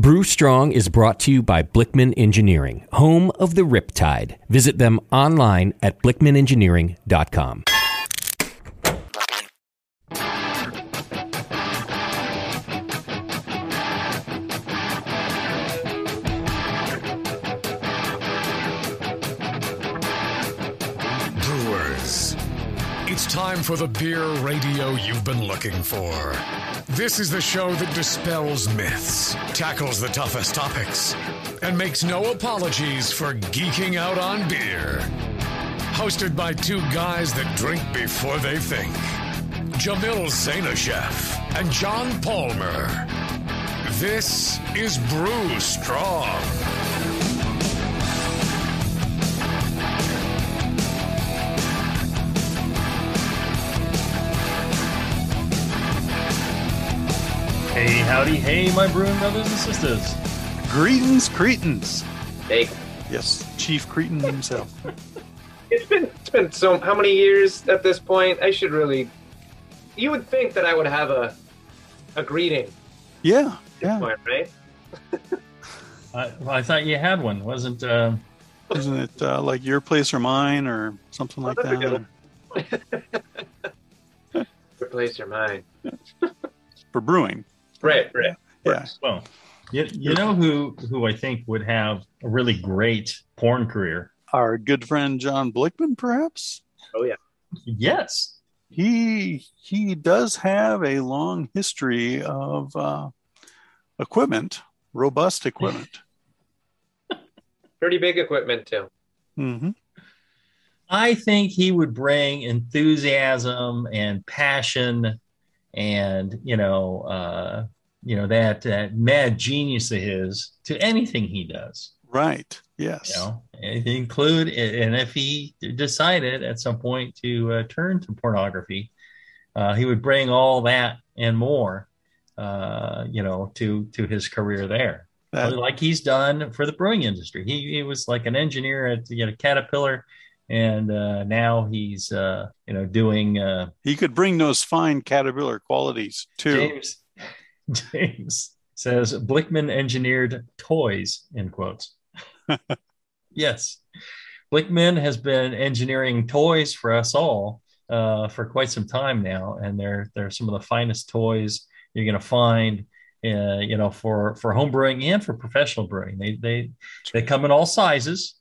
Brew Strong is brought to you by Blickman Engineering, home of the Riptide. Visit them online at blickmanengineering.com. Brewers, it's time for the beer radio you've been looking for. This is the show that dispels myths, tackles the toughest topics, and makes no apologies for geeking out on beer. Hosted by two guys that drink before they think, Jamil Zainasheff and John Palmer. This is Brew Strong. Hey, howdy, hey, my brewing brothers and sisters. Greetings, Cretans. Hey. Yes, Chief Cretin himself. It's been so how many years at this point? I should really. You would think that I would have a greeting. Yeah, At this point, right? I thought you had one, wasn't? Isn't it like your place or mine or something like That's a that? good one. Replace your mind. For brewing. Right. Yeah. Well, you know who I think would have a really great porn career? Our good friend John Blickman, perhaps? Oh yeah. Yes. He does have a long history of equipment, robust equipment. Pretty big equipment too. Mm-hmm. I think he would bring enthusiasm and passion and that mad genius of his to anything he does. Right. Yes. Include, and if he decided at some point to turn to pornography, he would bring all that and more, to his career there, like he's done for the brewing industry. He was like an engineer at Caterpillar, and now he's doing. He could bring those fine Caterpillar qualities too. James says Blickman engineered toys, in quotes. Yes, Blickman has been engineering toys for us all for quite some time now, and they're some of the finest toys you're going to find, for home brewing and for professional brewing. They come in all sizes,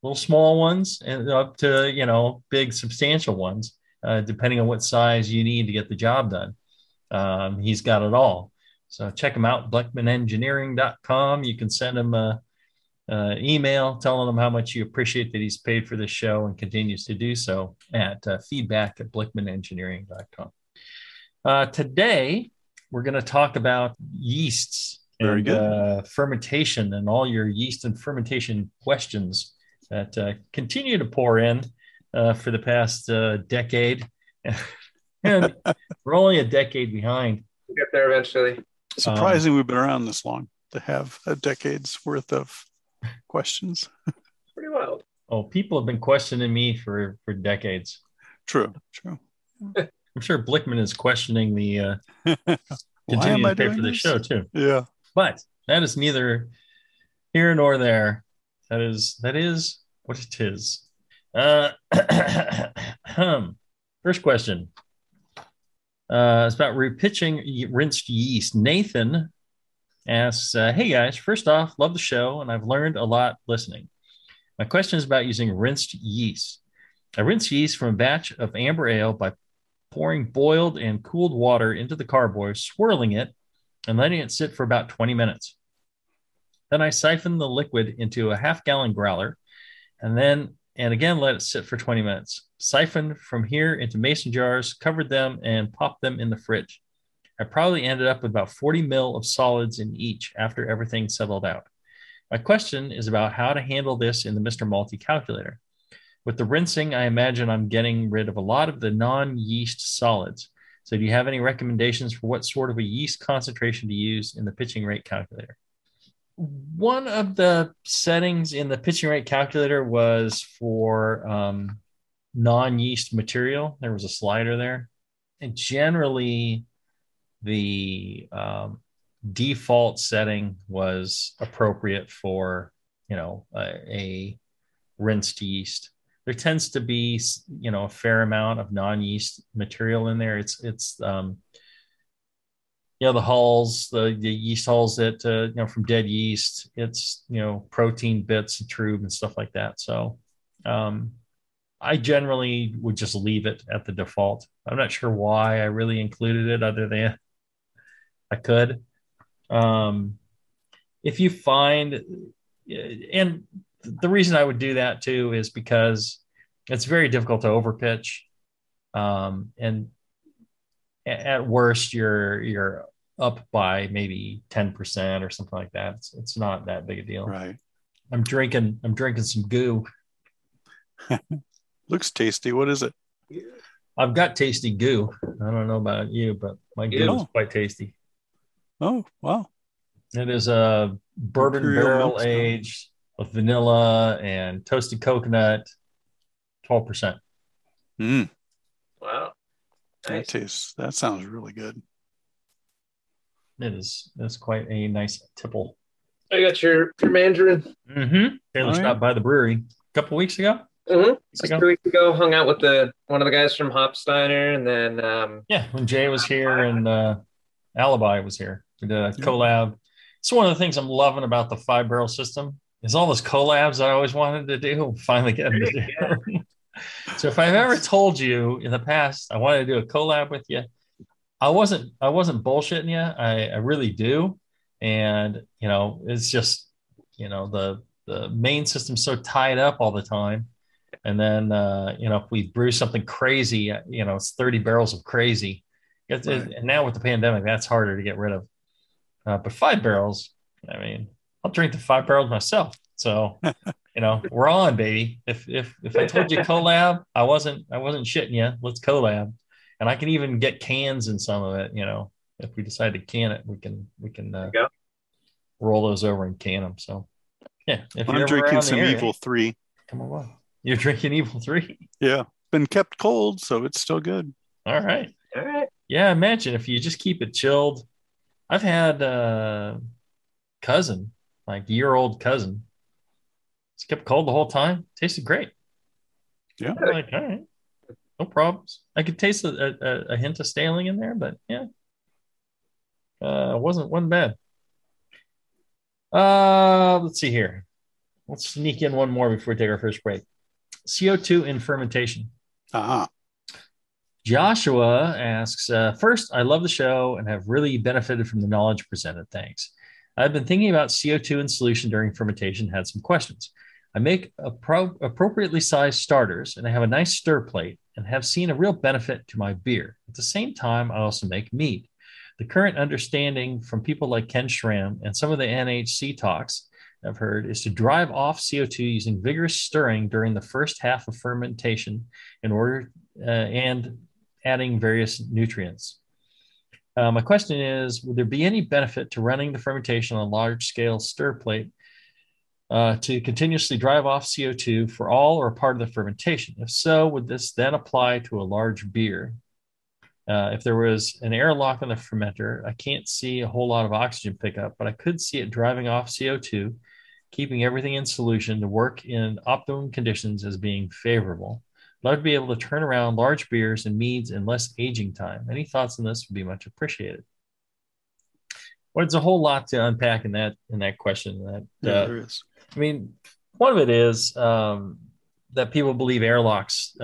little small ones and up to big substantial ones, depending on what size you need to get the job done. He's got it all. So check him out, blickmanengineering.com. You can send him an email telling him how much you appreciate that he's paid for this show and continues to do so at feedback@blickmanengineering.com. Today, we're going to talk about yeasts and fermentation and all your yeast and fermentation questions that continue to pour in for the past decade. And we're only a decade behind. We'll get there eventually. Surprising we've been around this long to have a decade's worth of questions. Pretty wild. Oh, people have been questioning me for decades. True. I'm sure Blickman is questioning the continuing to pay for the show too. Yeah. But that is neither here nor there. That is what it is. First question. It's about repitching rinsed yeast. Nathan asks, hey guys, first off, love the show, and I've learned a lot listening. My question is about using rinsed yeast. I rinse yeast from a batch of amber ale by pouring boiled and cooled water into the carboy, swirling it, and letting it sit for about 20 minutes. Then I siphon the liquid into a half-gallon growler, and again let it sit for 20 minutes. Siphoned from here into mason jars, covered them, and popped them in the fridge. I probably ended up with about 40 mil of solids in each after everything settled out. My question is about how to handle this in the Mr. Malty calculator. With the rinsing, I imagine I'm getting rid of a lot of the non-yeast solids. So do you have any recommendations for what sort of a yeast concentration to use in the pitching rate calculator? One of the settings in the pitching rate calculator was for non-yeast material. There was a slider there. And generally, the default setting was appropriate for, a rinsed yeast. There tends to be, a fair amount of non-yeast material in there. It's the hulls, the yeast hulls that, from dead yeast, it's, protein bits and trub and stuff like that. So I generally would just leave it at the default. I'm not sure why I really included it other than I could. If you find, and the reason I would do that too is because it's very difficult to overpitch. And at worst, you're up by maybe 10% or something like that. It's not that big a deal. Right. I'm drinking some goo. Looks tasty. What is it? I've got tasty goo. I don't know about you, but my goo is quite tasty. Oh, wow. It is a bourbon barrel aged with vanilla and toasted coconut, 12%. Wow. Nice. That sounds really good. It's quite a nice tipple. I got your Mandarin. Taylor stopped by the brewery a couple weeks ago. 2 weeks ago, hung out with one of the guys from Hopsteiner, and then when Jay was here and Alibi was here, we did a collab. It's one of the things I'm loving about the 5-barrel system is all those collabs I always wanted to do. Finally getting to do. So if I've ever told you in the past I wanted to do a collab with you, I wasn't bullshitting you. I really do, and it's just the main system's so tied up all the time. And then, if we brew something crazy, it's 30 barrels of crazy. And now with the pandemic, that's harder to get rid of. But 5 barrels, I mean, I'll drink the 5 barrels myself. So, we're on, baby. If I told you collab, I wasn't shitting you. Let's collab. And I can even get cans in some of it. If we decide to can it, we can roll those over and can them. So, yeah. If I'm drinking some Evil 3. Come on. You're drinking Evil 3? Yeah. Been kept cold, so it's still good. All right. Yeah, imagine if you just keep it chilled. I've had a cousin, like year-old cousin. It's kept cold the whole time. Tasted great. Yeah. I'm like, all right. No problems. I could taste a hint of staling in there, but yeah. Wasn't bad. Let's see here. Let's sneak in one more before we take our first break. CO2 in fermentation. Joshua asks, first, I love the show and have really benefited from the knowledge presented. Thanks. I've been thinking about CO2 in solution during fermentation, had some questions. I make appropriately sized starters, and I have a nice stir plate and have seen a real benefit to my beer. At the same time, I also make mead. The current understanding from people like Ken Schramm and some of the NHC talks I've heard is to drive off CO2 using vigorous stirring during the first half of fermentation in order and adding various nutrients. My question is, would there be any benefit to running the fermentation on a large-scale stir plate to continuously drive off CO2 for all or part of the fermentation? If so, would this then apply to a large beer? If there was an airlock on the fermenter, I can't see a whole lot of oxygen pickup, but I could see it driving off CO2, keeping everything in solution to work in optimum conditions as being favorable. Love to be able to turn around large beers and meads in less aging time. Any thoughts on this would be much appreciated. Well, there's a whole lot to unpack in that question. There is. I mean, one of it is that people believe airlocks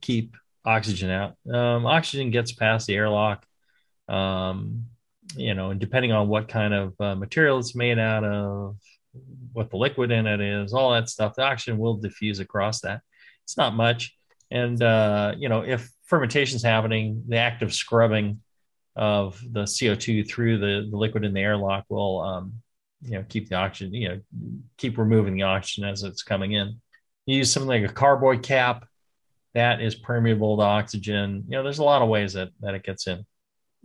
keep oxygen out. Oxygen gets past the airlock, and depending on what kind of material it's made out of, what the liquid in it is, all that stuff, the oxygen will diffuse across that. It's not much. And, if fermentation is happening, the active scrubbing of the CO2 through the liquid in the airlock will, keep the oxygen, keep removing the oxygen as it's coming in. You use something like a carboy cap that is permeable to oxygen. There's a lot of ways that it gets in.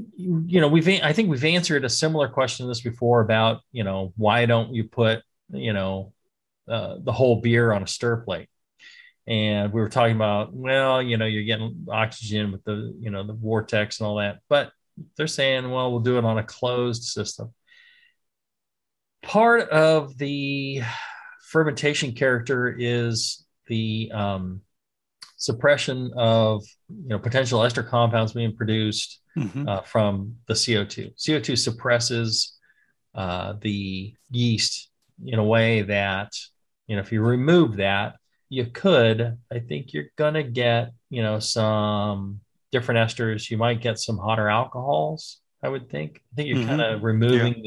I think we've answered a similar question to this before about, why don't you put, the whole beer on a stir plate? And we were talking about, you're getting oxygen with the vortex and all that, but they're saying, well, we'll do it on a closed system. part of the fermentation character is the suppression of potential ester compounds being produced from the CO2. CO2 suppresses the yeast in a way that if you remove that, I think you're gonna get some different esters. You might get some hotter alcohols. I would think. I think you're kind of removing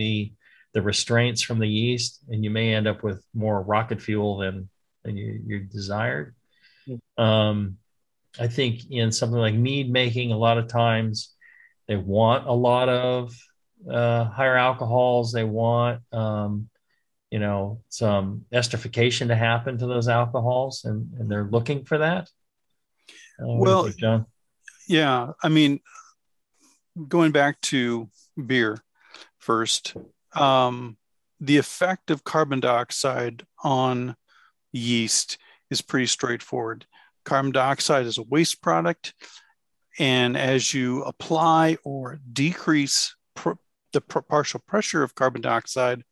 the restraints from the yeast, and you may end up with more rocket fuel than you desired. I think in something like mead making, a lot of times they want a lot of higher alcohols. They want some esterification to happen to those alcohols, and they're looking for that. What do you think, John? Yeah, I mean, going back to beer first, the effect of carbon dioxide on yeast is pretty straightforward. Carbon dioxide is a waste product, and as you apply or decrease the partial pressure of carbon dioxide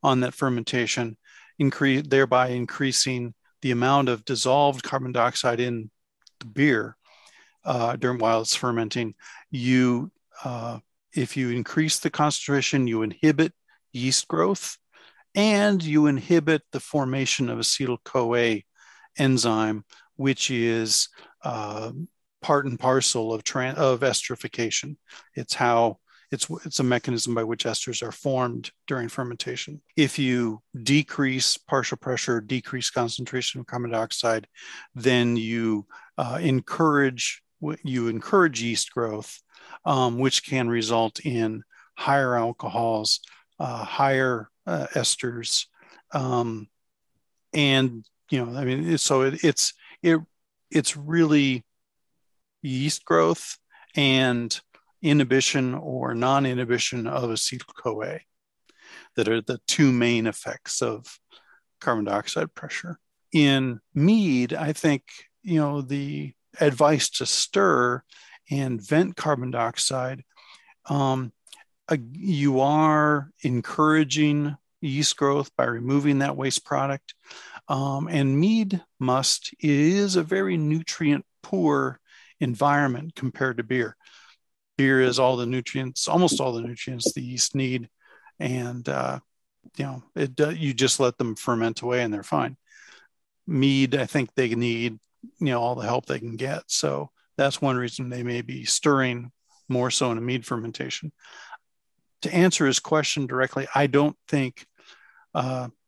on that fermentation, thereby increasing the amount of dissolved carbon dioxide in the beer while it's fermenting, if you increase the concentration, you inhibit yeast growth, and you inhibit the formation of acetyl-CoA enzyme, which is part and parcel of esterification. It's a mechanism by which esters are formed during fermentation. If you decrease partial pressure, decrease concentration of carbon dioxide, then you encourage yeast growth, which can result in higher alcohols, higher esters, it's really yeast growth and inhibition or non-inhibition of acetyl-CoA that are the two main effects of carbon dioxide pressure. In mead, I think the advice to stir and vent carbon dioxide, you are encouraging yeast growth by removing that waste product. And mead is a very nutrient poor environment compared to beer. Beer is almost all the nutrients the yeast need. And, you just let them ferment away and they're fine. Mead, I think they need, all the help they can get. So that's one reason they may be stirring more so in a mead fermentation. To answer his question directly, I don't think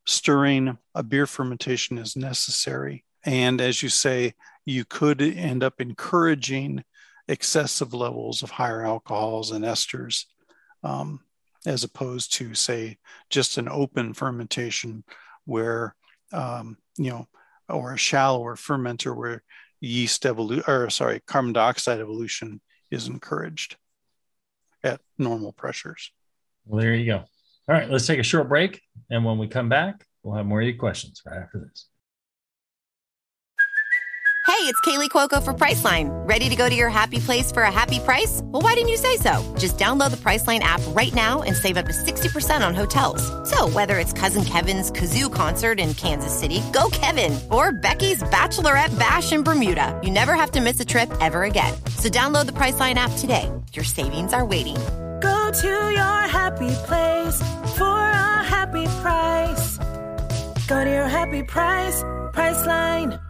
stirring a beer fermentation is necessary. And as you say, you could end up encouraging excessive levels of higher alcohols and esters, as opposed to, say, just an open fermentation where, or a shallower fermenter where carbon dioxide evolution is encouraged at normal pressures. Well, there you go. All right, let's take a short break. And when we come back, we'll have more of your questions right after this. Hey, it's Kaylee Cuoco for Priceline. Ready to go to your happy place for a happy price? Well, why didn't you say so? Just download the Priceline app right now and save up to 60% on hotels. So whether it's Cousin Kevin's Kazoo Concert in Kansas City, go Kevin, or Becky's Bachelorette Bash in Bermuda, you never have to miss a trip ever again. So download the Priceline app today. Your savings are waiting. Go to your happy place for a happy price. Go to your happy price, Priceline.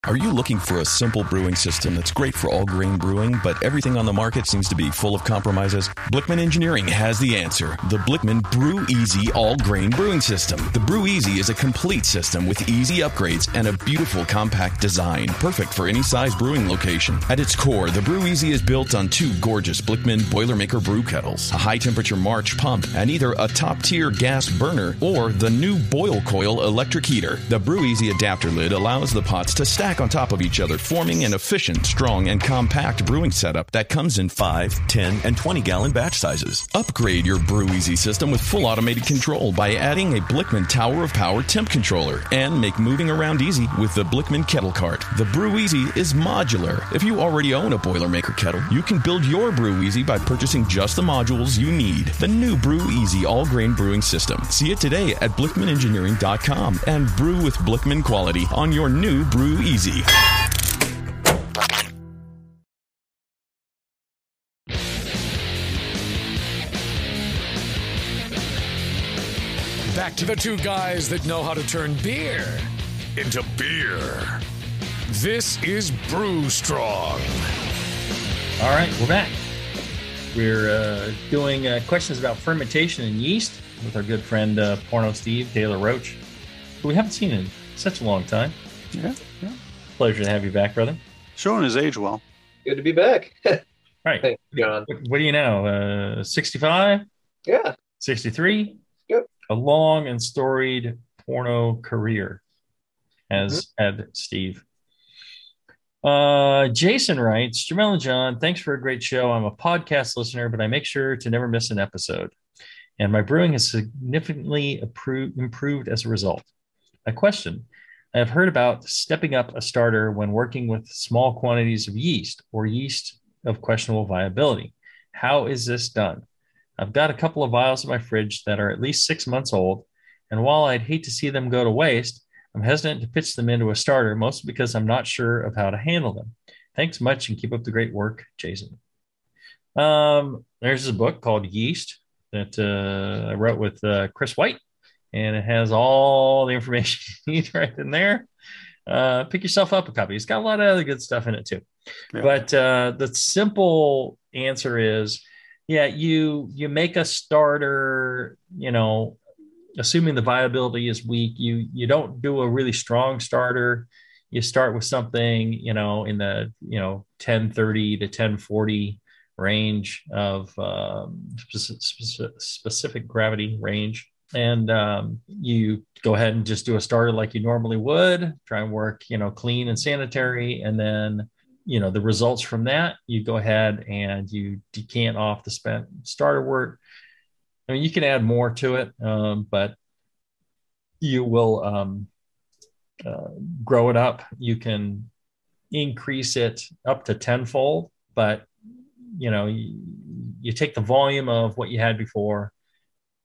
Are you looking for a simple brewing system that's great for all grain brewing, but everything on the market seems to be full of compromises? Blickman Engineering has the answer. The Blickman Brew Easy All Grain Brewing System. The Brew Easy is a complete system with easy upgrades and a beautiful compact design, perfect for any size brewing location. At its core, the Brew Easy is built on two gorgeous Blickman Boilermaker brew kettles, a high-temperature March pump, and either a top-tier gas burner or the new Boil Coil electric heater. The Brew Easy adapter lid allows the pots to stack stack on top of each other, forming an efficient, strong, and compact brewing setup that comes in 5, 10, and 20-gallon batch sizes. Upgrade your Brew Easy system with full automated control by adding a Blickman Tower of Power temp controller, and make moving around easy with the Blickman Kettle Cart. The Brew Easy is modular. If you already own a Boilermaker kettle, you can build your Brew Easy by purchasing just the modules you need. The new Brew Easy all-grain brewing system. See it today at BlickmanEngineering.com and brew with Blickman quality on your new Brew Easy. Back to the two guys that know how to turn beer into beer. This is Brew Strong. All right, we're back. We're doing questions about fermentation and yeast with our good friend Porno Steve Taylor Roach, who we haven't seen in such a long time. Yeah. Pleasure to have you back, brother. Showing his age well. Good to be back. Right. Thanks, John. What do you know? 65? Yeah. 63? Yep. A long and storied porno career has had Steve. Jason writes, Jamel and John, thanks for a great show. I'm a podcast listener, but I make sure to never miss an episode. And my brewing has significantly improved as a result. My question, I have heard about stepping up a starter when working with small quantities of yeast or yeast of questionable viability. How is this done? I've got a couple of vials in my fridge that are at least 6 months old, and while I'd hate to see them go to waste, I'm hesitant to pitch them into a starter, mostly because I'm not sure of how to handle them. Thanks much and keep up the great work, Jason. There's a book called Yeast that I wrote with Chris White, and it has all the information you need right in there. Pick yourself up a copy. It's got a lot of other good stuff in it too. Yeah. But the simple answer is, yeah, you make a starter, assuming the viability is weak, you don't do a really strong starter. You start with something, in the 1030 to 1040 range of specific gravity range. And you go ahead and just do a starter like you normally would, try and work, clean and sanitary. And then, the results from that, you go ahead and you decant off the spent starter wort. I mean, you can add more to it, but you will grow it up. You can increase it up to tenfold, but you take the volume of what you had before,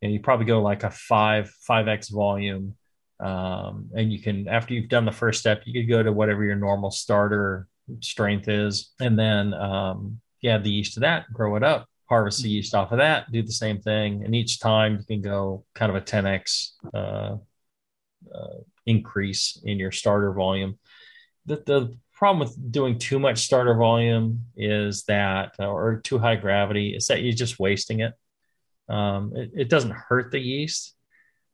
and you probably go like a 5x volume, and you can, after you've done the first step, you could go to whatever your normal starter strength is, and then add the yeast to that, grow it up, harvest the yeast off of that, do the same thing. And each time you can go kind of a 10x increase in your starter volume. The problem with doing too much starter volume is that, or too high gravity, is that you're just wasting it. It doesn't hurt the yeast.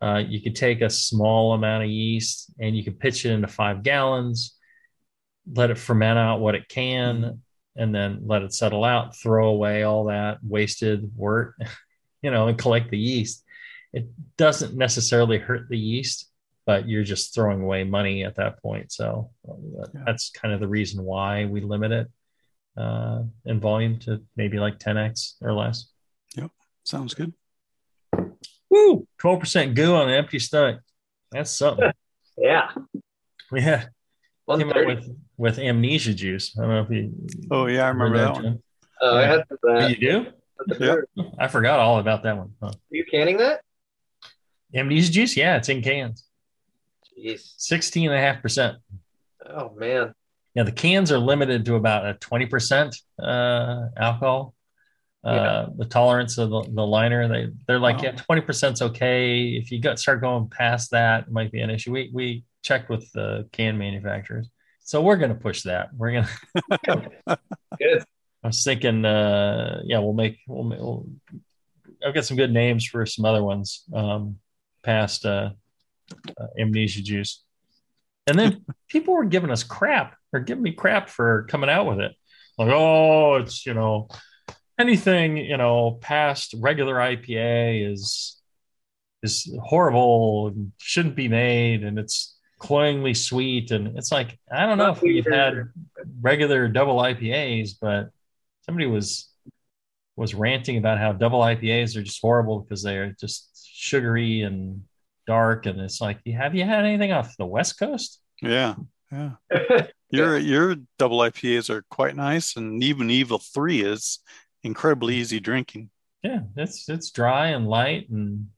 You could take a small amount of yeast and you could pitch it into 5 gallons, let it ferment out what it can, and then let it settle out, throw away all that wasted wort, and collect the yeast. It doesn't necessarily hurt the yeast, but you're just throwing away money at that point. So that's kind of the reason why we limit it in volume to maybe like 10x or less. Yep. Sounds good. Woo! 12% goo on an empty stomach. That's something. Yeah. Yeah. Came out with amnesia juice. I don't know if you. Oh yeah, I remember that one. Oh, I had that. You do? Yeah. I forgot all about that one. Huh. Are you canning that? Amnesia juice? Yeah, it's in cans. Jeez. 16.5%. Oh man. Yeah, the cans are limited to about a 20% alcohol. The tolerance of the liner, they're like, wow. Yeah, 20% is okay. If you start going past that, it might be an issue. We checked with the can manufacturers, so we're going to push that. We're going to. Good. I was thinking, we'll I've got some good names for some other ones past amnesia juice, and then people were giving us crap or giving me crap for coming out with it, like, oh, it's anything past regular IPA is horrible and shouldn't be made, and it's cloyingly sweet, and it's like, I don't know if you've had regular double IPAs, but somebody was ranting about how double IPAs are just horrible because they're just sugary and dark, and it's like, have you had anything off the West Coast? Yeah. Your double IPAs are quite nice, and even Evil 3 is incredibly easy drinking. Yeah, it's dry and light and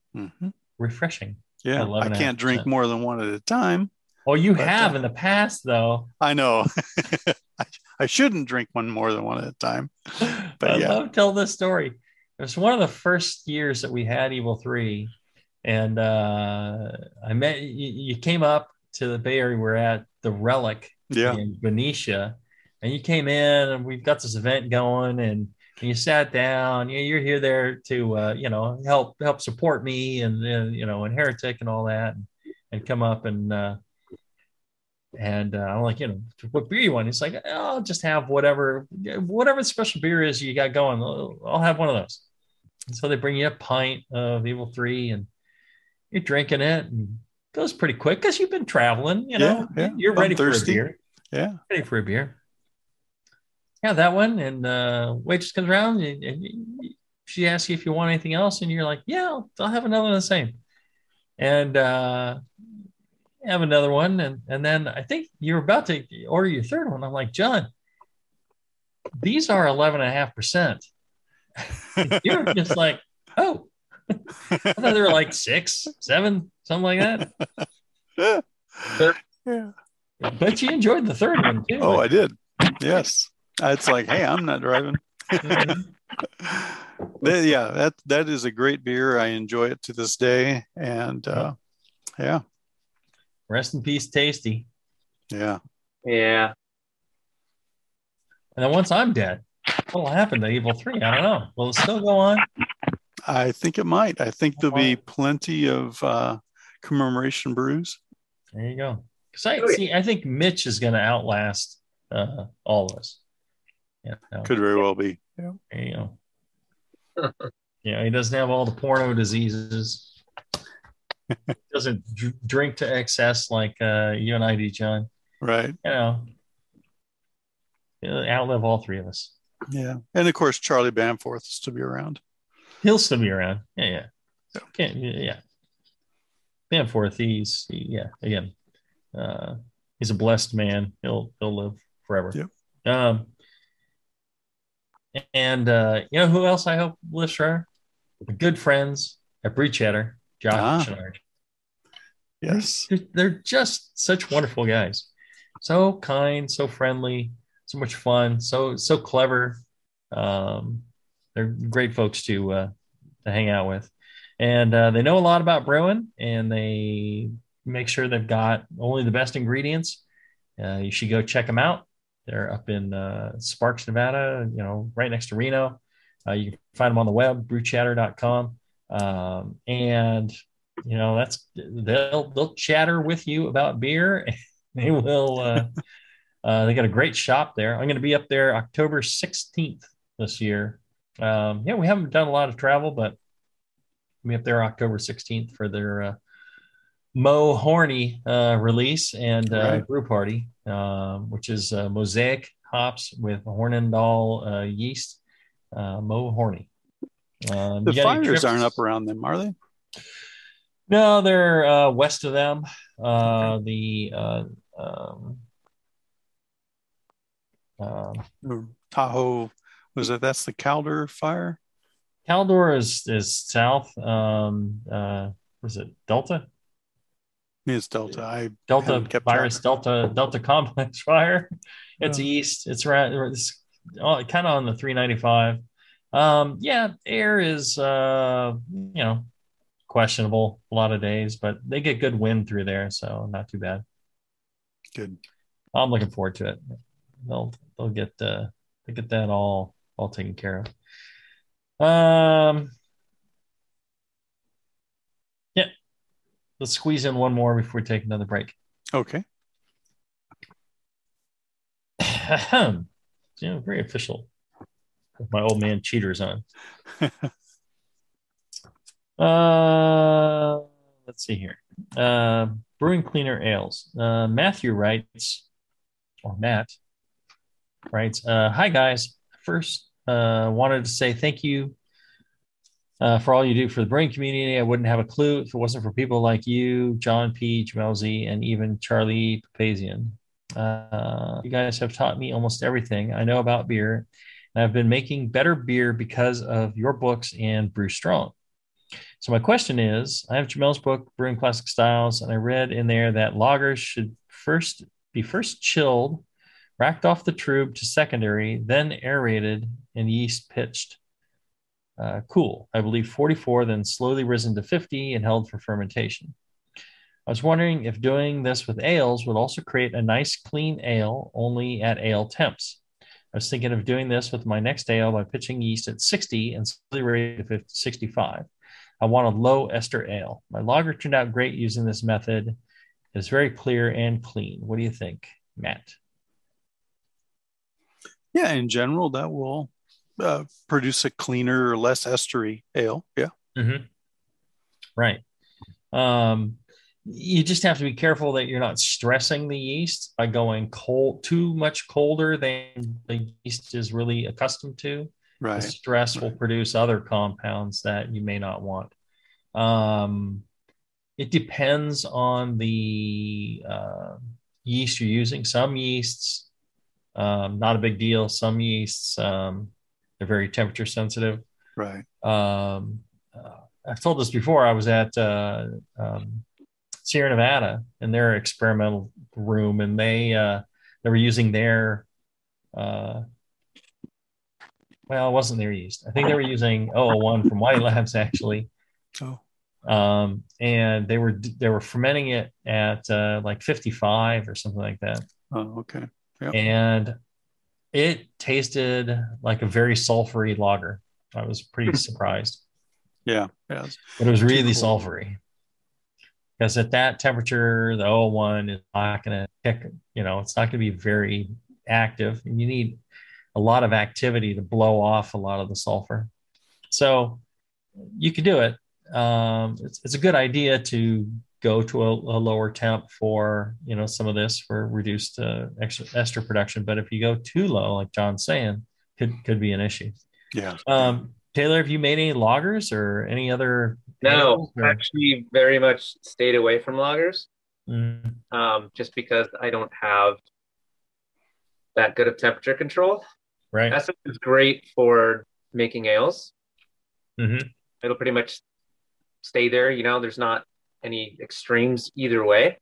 refreshing. Yeah, I can't drink more than one at a time. Well, you have in the past, though. I know. I shouldn't drink more than one at a time. But I love to tell this story. It was one of the first years that we had Evil 3, and I met you. Came up to the Bay Area. We're at the Relic in Benicia, and you came in, and we've got this event going, and you sat down. You're here there to help support me and and Heretic and all that, and come up and I'm like, what beer you want? He's like, I'll just have whatever special beer is you got going. I'll have one of those. And so they bring you a pint of Evil 3, and you're drinking it, and it goes pretty quick because you've been traveling. You're ready for a beer. Yeah, ready for a beer. Yeah, that one. And waitress comes around, and she asks you if you want anything else, and you're like, yeah, I'll have another one the same. And have another one, and then I think you're about to order your third one. I'm like, John, these are 11.5%. You're just like, oh, I thought they were like 6, 7, something like that. But you enjoyed the third one too. Oh, I did. Yes, it's like, hey, I'm not driving. That is a great beer. I enjoy it to this day, and Rest in peace, Tasty. Yeah. Yeah. And then once I'm dead, what'll happen to Evil 3? I don't know. Will it still go on? I think it might. I think there'll be plenty of commemoration brews. There you go. I think Mitch is going to outlast all of us. Could very well be. Yeah. There you go. He doesn't have all the porno diseases. Doesn't drink to excess like you and I do, John. Right. Outlive all three of us. Yeah. And of course, Charlie Bamforth is to be around. He'll still be around. Yeah. Bamforth, he's a blessed man. He'll live forever. Yep. And who else I hope lives forever? My good friends at Brew Chatter, Josh and Arch. Yes. They're just such wonderful guys. So kind, so friendly, so much fun, so clever. They're great folks to hang out with. And they know a lot about brewing, and they make sure they've got only the best ingredients. You should go check them out. They're up in Sparks, Nevada, right next to Reno. You can find them on the web, brewchatter.com. And they'll chatter with you about beer. They will. They got a great shop there. I'm going to be up there October 16th this year. We haven't done a lot of travel, but we'll be up there October 16th for their Mo Horny release and brew party, which is Mosaic hops with Hornindal yeast. Mo Horny. The fires aren't up around them, are they? No, they're west of them. Tahoe, that's the Caldor fire? Caldor is south. Was it Delta? It's Delta. Delta virus, Delta complex fire. It's east. It's around. It's kind of on the 395. Air is questionable a lot of days, but they get good wind through there, so not too bad. Good. I'm looking forward to it. They'll get that all taken care of. Let's squeeze in one more before we take another break. Okay. Very official. With my old man cheaters on. Let's see here. Brewing cleaner ales. Matthew writes, or Matt writes, hi guys. First, wanted to say thank you for all you do for the brewing community. I wouldn't have a clue if it wasn't for people like you, John P., Jamel Z., and even Charlie Papazian. You guys have taught me almost everything I know about beer, and I've been making better beer because of your books and Brew Strong. So my question is, I have Jamel's book, Brewing Classic Styles, and I read in there that lagers should be first chilled, racked off the tube to secondary, then aerated and yeast pitched. Cool. I believe 44, then slowly risen to 50 and held for fermentation. I was wondering if doing this with ales would also create a nice clean ale only at ale temps. I was thinking of doing this with my next ale by pitching yeast at 60 and slowly raising to 65. I want a low ester ale. My lager turned out great using this method. It's very clear and clean. What do you think, Matt? Yeah, in general, that will produce a cleaner, less estery ale. Yeah. Mm-hmm. Right. You just have to be careful that you're not stressing the yeast by going too much colder than the yeast is really accustomed to. Right. The stress will produce other compounds that you may not want. It depends on the yeast you're using. Some yeasts, not a big deal. Some yeasts, they're very temperature sensitive. Right. I've told this before. I was at Sierra Nevada in their experimental room, and they were using their well, it wasn't their yeast. I think they were using 001 from White Labs actually. Oh. And they were fermenting it at like 55 or something like that. Oh, okay. Yep. And it tasted like a very sulfury lager. I was pretty surprised. Yeah. But it was really sulfury. Because at that temperature, the 001 is not going to kick, it's not going to be very active. And you need a lot of activity to blow off a lot of the sulfur. So you could do it. It's a good idea to go to a lower temp for, some of this for reduced ester production. But if you go too low, like John's saying, could be an issue. Yeah. Taylor, have you made any lagers or any other? No, actually very much stayed away from lagers. Just because I don't have that good of temperature control. Right. That stuff is great for making ales. Mm-hmm. It'll pretty much stay there. There's not any extremes either way.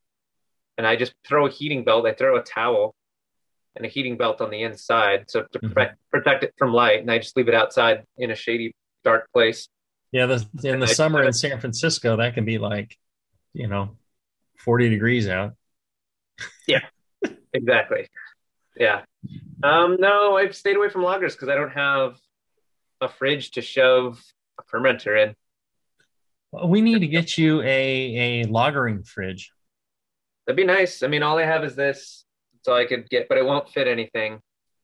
And I just throw a heating belt. I throw a towel and a heating belt on the inside so to protect it from light. And I just leave it outside in a shady, dark place. Yeah, in the summer in San Francisco, that can be like, 40 degrees out. Yeah, exactly. Yeah. No, I've stayed away from lagers because I don't have a fridge to shove a fermenter in. Well, we need to get you a lagering fridge. That'd be nice. I mean, all I have is this. That's all I could get, but it won't fit anything.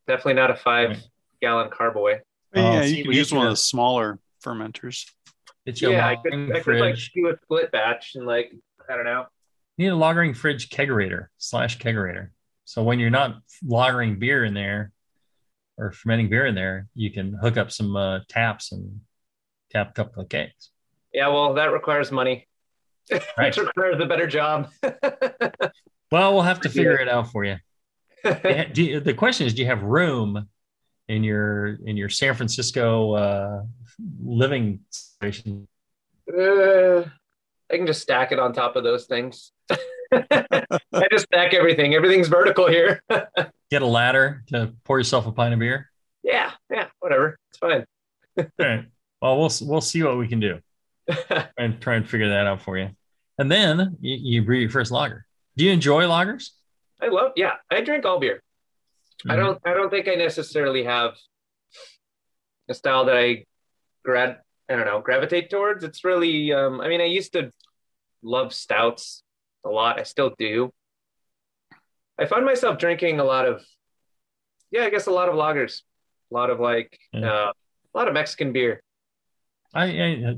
Definitely not a 5-gallon carboy. Yeah, you can use one of the smaller fermenters. I could like do a split batch and I don't know. You need a lagering fridge kegerator. So when you're not lagering beer in there or fermenting beer in there, you can hook up some taps and tap a couple of kegs. Yeah, well, that requires money. Right. It requires a better job. Well, we'll have to figure it out for you. The question is, do you have room in your San Francisco living situation? I can just stack it on top of those things. I just stack everything. Everything's vertical here. Get a ladder to pour yourself a pint of beer? Yeah, whatever. It's fine. All right. Well, we'll see what we can do and try and figure that out for you. And then you brew your first lager. Do you enjoy lagers? I drink all beer. Mm-hmm. I don't think I necessarily have a style that I gravitate towards. It's really, I used to love stouts a lot. I still do. I find myself drinking a lot of lagers, a lot of a lot of Mexican beer.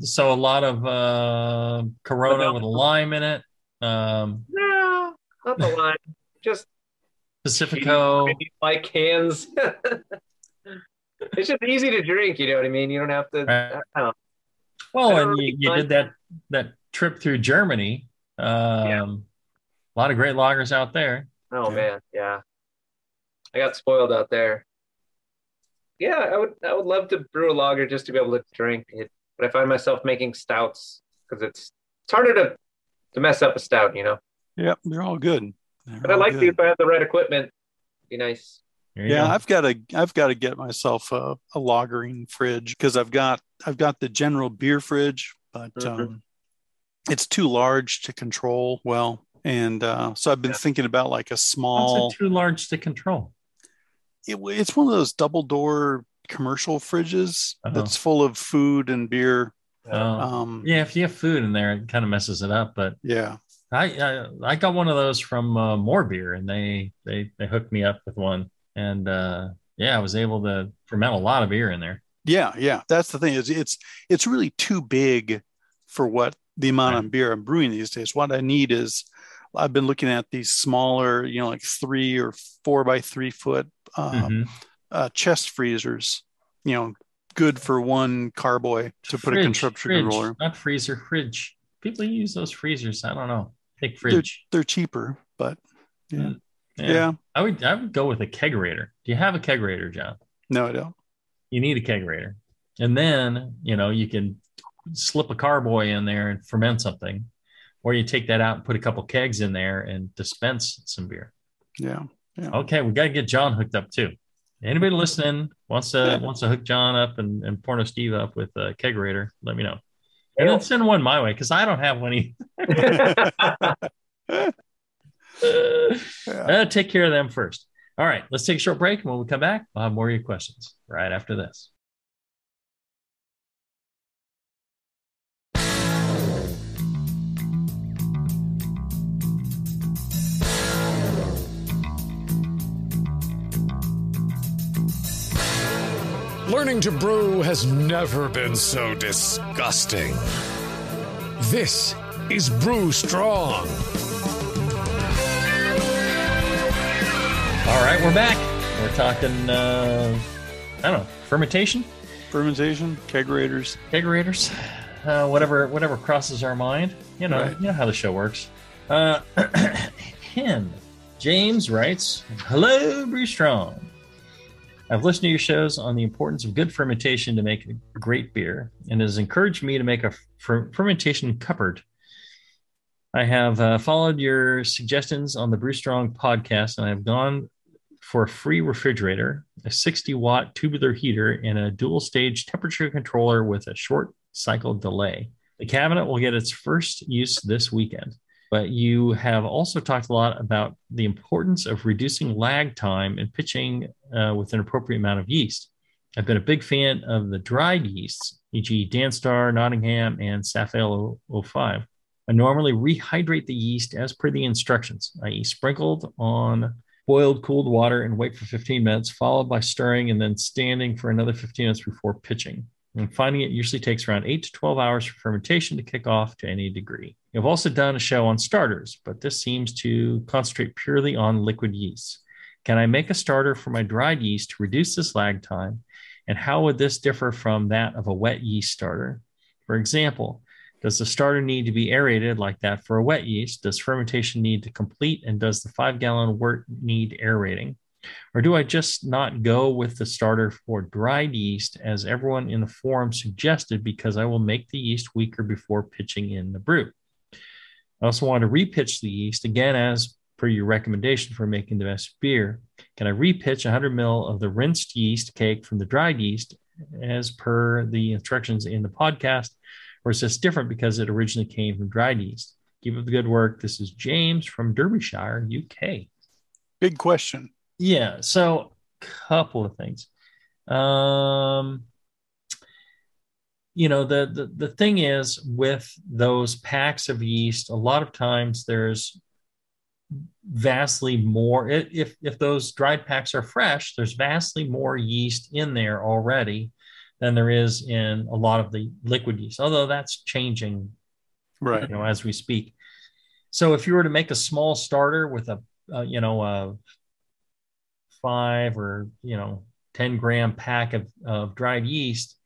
So a lot of Corona with a lime in it. No, not the lime. Just Pacifico. like cans. It's just easy to drink. You know what I mean? You don't have to. Right. I don't know. Well, I and don't you really did that trip through Germany. Yeah. A lot of great lagers out there. Oh man, yeah. I got spoiled out there. Yeah, I would love to brew a lager just to be able to drink it. But I find myself making stouts because it's harder to mess up a stout, you know. Yep, they're all good. But I like to if I have the right equipment. Be nice. Yeah, I've got to get myself a lagering fridge because I've got the general beer fridge, but it's too large to control well. And so I've been thinking about like a small. What's it too large to control? It's one of those double door commercial fridges that's full of food and beer. Yeah, if you have food in there, it kind of messes it up. But yeah, I got one of those from More Beer, and they hooked me up with one, and I was able to ferment a lot of beer in there. Yeah, that's the thing. It's really too big for what the amount of beer I'm brewing these days. What I need is I've been looking at these smaller, like 3 or 4 by 3 foot chest freezers, good for one carboy to put a consumption controller. Not freezer, fridge. People use those freezers. I don't know. Take fridge. They're cheaper, but yeah. I would go with a kegerator. Do you have a kegerator, John? No, I don't. You need a kegerator. And then, you can slip a carboy in there and ferment something. Or you take that out and put a couple kegs in there and dispense some beer. Yeah. Okay, we got to get John hooked up too. Anybody listening wants to hook John up and Porno Steve up with a kegerator, let me know. And then send one my way because I don't have one either. Take care of them first. All right, let's take a short break. And when we come back, we'll have more of your questions right after this. Learning to brew has never been so disgusting. This is Brew Strong. All right, we're back. We're talking, fermentation, kegerators, whatever crosses our mind. You know how the show works. James writes, "Hello, Brew Strong. I've listened to your shows on the importance of good fermentation to make a great beer, and it has encouraged me to make a fermentation cupboard. I have followed your suggestions on the Brew Strong podcast, and I have gone for a free refrigerator, a 60-watt tubular heater, and a dual-stage temperature controller with a short cycle delay. The cabinet will get its first use this weekend. But you have also talked a lot about the importance of reducing lag time and pitching with an appropriate amount of yeast. I've been a big fan of the dried yeasts, e.g. Danstar, Nottingham, and Safale 05. I normally rehydrate the yeast as per the instructions, i.e. sprinkled on boiled cooled water and wait for 15 minutes, followed by stirring and then standing for another 15 minutes before pitching. And finding it usually takes around 8 to 12 hours for fermentation to kick off to any degree. You've also done a show on starters, but this seems to concentrate purely on liquid yeast. Can I make a starter for my dried yeast to reduce this lag time? And how would this differ from that of a wet yeast starter? For example, does the starter need to be aerated like that for a wet yeast? Does fermentation need to complete? And does the 5-gallon wort need aerating? Or do I just not go with the starter for dried yeast as everyone in the forum suggested because I will make the yeast weaker before pitching in the brew? I also want to repitch the yeast again as per your recommendation for making the best beer. Can I repitch 100 ml of the rinsed yeast cake from the dried yeast as per the instructions in the podcast? Or is this different because it originally came from dried yeast? Keep up the good work. This is James from Derbyshire, UK. Big question. Yeah, so a couple of things. The thing is with those packs of yeast, a lot of times there's vastly more. If those dried packs are fresh, there's vastly more yeast in there already than there is in a lot of the liquid yeast, although that's changing, right? As we speak. So if you were to make a small starter with a 5 or 10-gram pack of dried yeast,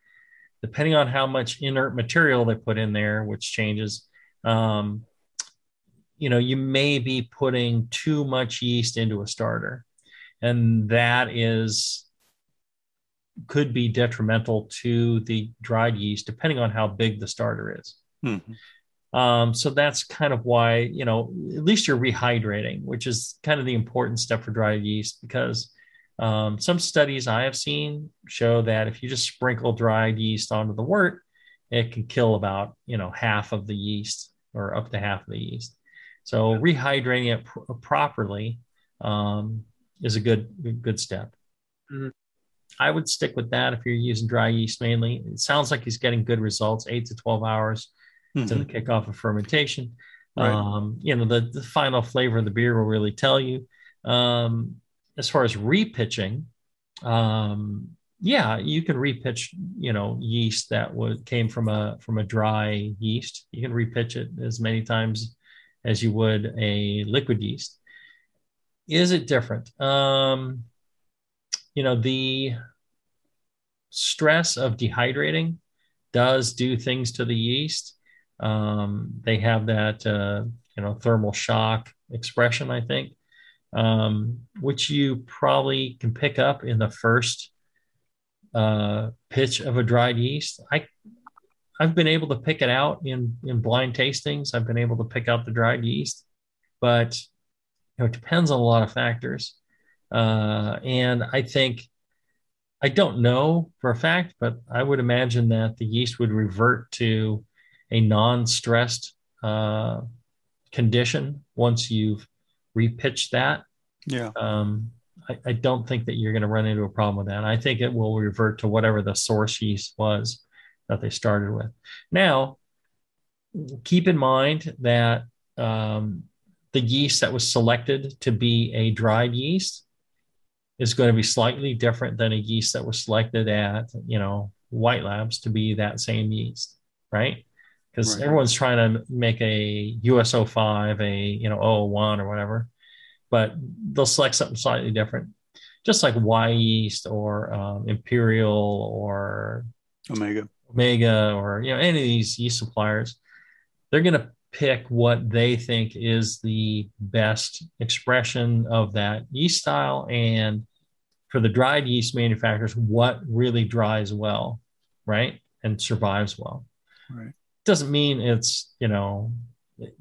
depending on how much inert material they put in there, which changes, you may be putting too much yeast into a starter, and that could be detrimental to the dried yeast, depending on how big the starter is. So that's kind of why, at least you're rehydrating, which is kind of the important step for dried yeast, because some studies I have seen show that if you just sprinkle dried yeast onto the wort, it can kill about, half of the yeast or up to half of the yeast. So rehydrating it properly is a good step. Mm-hmm. I would stick with that if you're using dry yeast mainly. It sounds like he's getting good results, 8 to 12 hours to the kickoff of fermentation. Right. The final flavor of the beer will really tell you. As far as repitching, you can repitch, yeast that came from a dry yeast. You can repitch it as many times as you would a liquid yeast. Is it different? The stress of dehydrating does do things to the yeast. They have that, thermal shock expression, I think, which you probably can pick up in the first pitch of a dried yeast. I've been able to pick it out in blind tastings. I've been able to pick out the dried yeast, but it depends on a lot of factors. And I don't know for a fact, but I would imagine that the yeast would revert to a non-stressed condition once you've repitched that. Yeah. I don't think that you're going to run into a problem with that. I think it will revert to whatever the source yeast was that they started with. Now, keep in mind that the yeast that was selected to be a dried yeast is going to be slightly different than a yeast that was selected at, White Labs to be that same yeast, right? Because everyone's trying to make a US-05, a 001 or whatever, but they'll select something slightly different, just like Y yeast or Imperial or Omega or any of these yeast suppliers. They're going to pick what they think is the best expression of that yeast style, and for the dried yeast manufacturers, what really dries well, right, and survives well. Right. Doesn't mean it's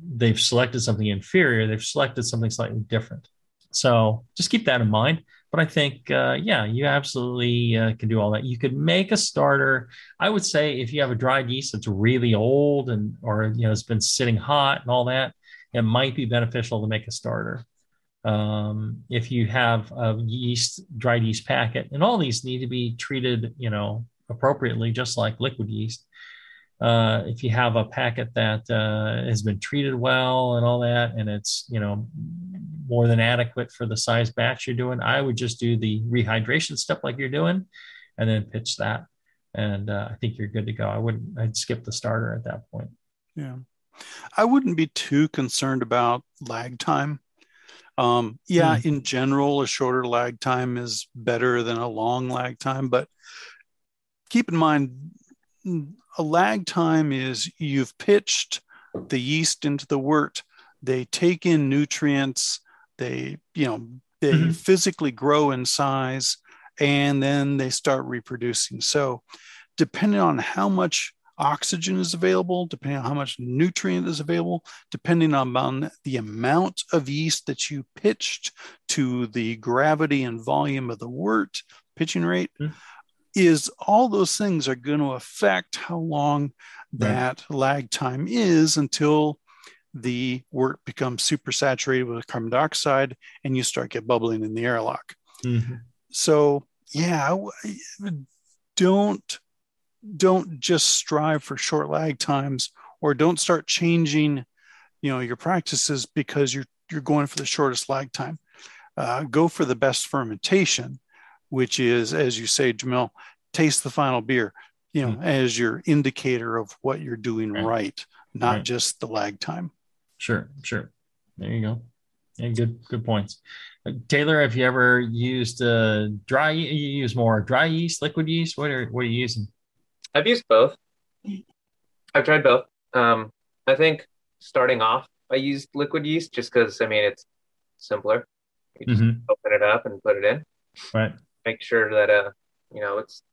they've selected something inferior. They've selected something slightly different. So just keep that in mind. But I think, you absolutely can do all that. You could make a starter. I would say if you have a dried yeast that's really old or it's been sitting hot and all that, it might be beneficial to make a starter. If you have a dried yeast packet, and all these need to be treated, appropriately, just like liquid yeast. If you have a packet that has been treated well and all that, and it's, more than adequate for the size batch you're doing, I would just do the rehydration step like you're doing and then pitch that. And I think you're good to go. I'd skip the starter at that point. Yeah. I wouldn't be too concerned about lag time. In general, a shorter lag time is better than a long lag time, but keep in mind, a lag time is you've pitched the yeast into the wort. They take in nutrients. They physically grow in size, and then they start reproducing. So depending on how much oxygen is available, depending on how much nutrient is available, depending on the amount of yeast that you pitched to the gravity and volume of the wort, pitching rate, is all those things are going to affect how long that lag time is until the wort becomes super saturated with carbon dioxide and you start get bubbling in the airlock. So don't just strive for short lag times, or don't start changing, your practices because you're going for the shortest lag time. Go for the best fermentation, which is, as you say, Jamil, taste the final beer, as your indicator of what you're doing right, not just the lag time. Sure. There you go. Yeah, good points. Taylor, have you ever used dry? You use more dry yeast, liquid yeast? What are you using? I've used both. I've tried both. I think starting off, I used liquid yeast just because, I mean, it's simpler. You just open it up and put it in. Right. Make sure that, it's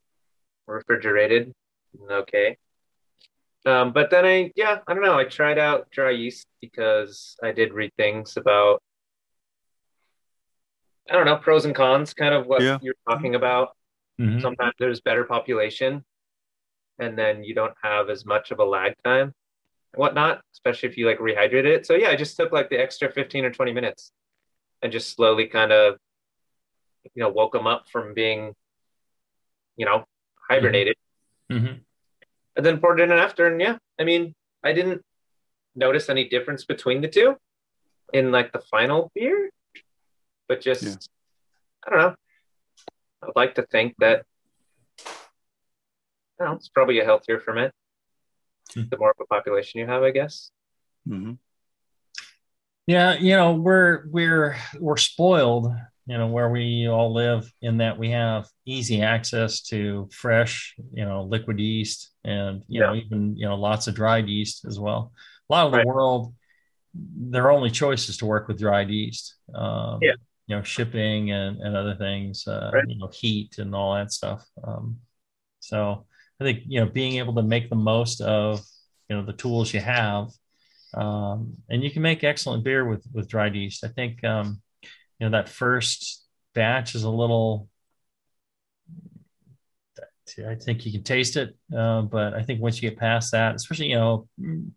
refrigerated and okay. But then I don't know. I tried out dry yeast because I did read things about, I don't know, pros and cons, kind of what you're talking about. Sometimes there's better population and then you don't have as much of a lag time and whatnot, especially if you like rehydrate it. So yeah, I just took like the extra 15 or 20 minutes and just slowly kind of, woke them up from being, hibernated. And then poured it in after. And yeah, I mean, I didn't notice any difference between the two in like the final beer, but just, I don't know. I would like to think that, it's probably a healthier ferment. The more of a population you have, I guess. Yeah, we're spoiled, where we all live, in that we have easy access to fresh, liquid yeast, and even lots of dried yeast as well. A lot of the world, their only choice is to work with dried yeast. Shipping and other things, heat and all that stuff. So I think, being able to make the most of, the tools you have, and you can make excellent beer with dried yeast. I think, that first batch is a little, I think you can taste it. But I think once you get past that, especially,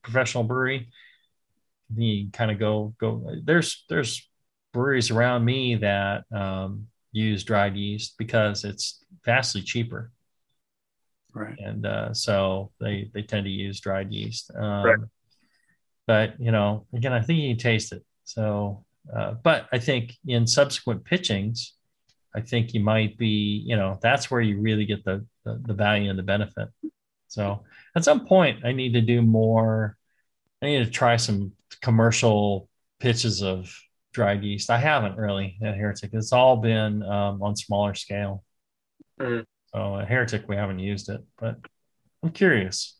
professional brewery, you kind of go, there's breweries around me that, use dried yeast because it's vastly cheaper. Right. And so they tend to use dried yeast. But, again, I think you can taste it. So, but I think in subsequent pitchings, I think you might be, that's where you really get the value and the benefit. So at some point I need to do more. I need to try some commercial pitches of dried yeast. I haven't really at Heretic. It's all been on smaller scale. So at Heretic, we haven't used it, but I'm curious.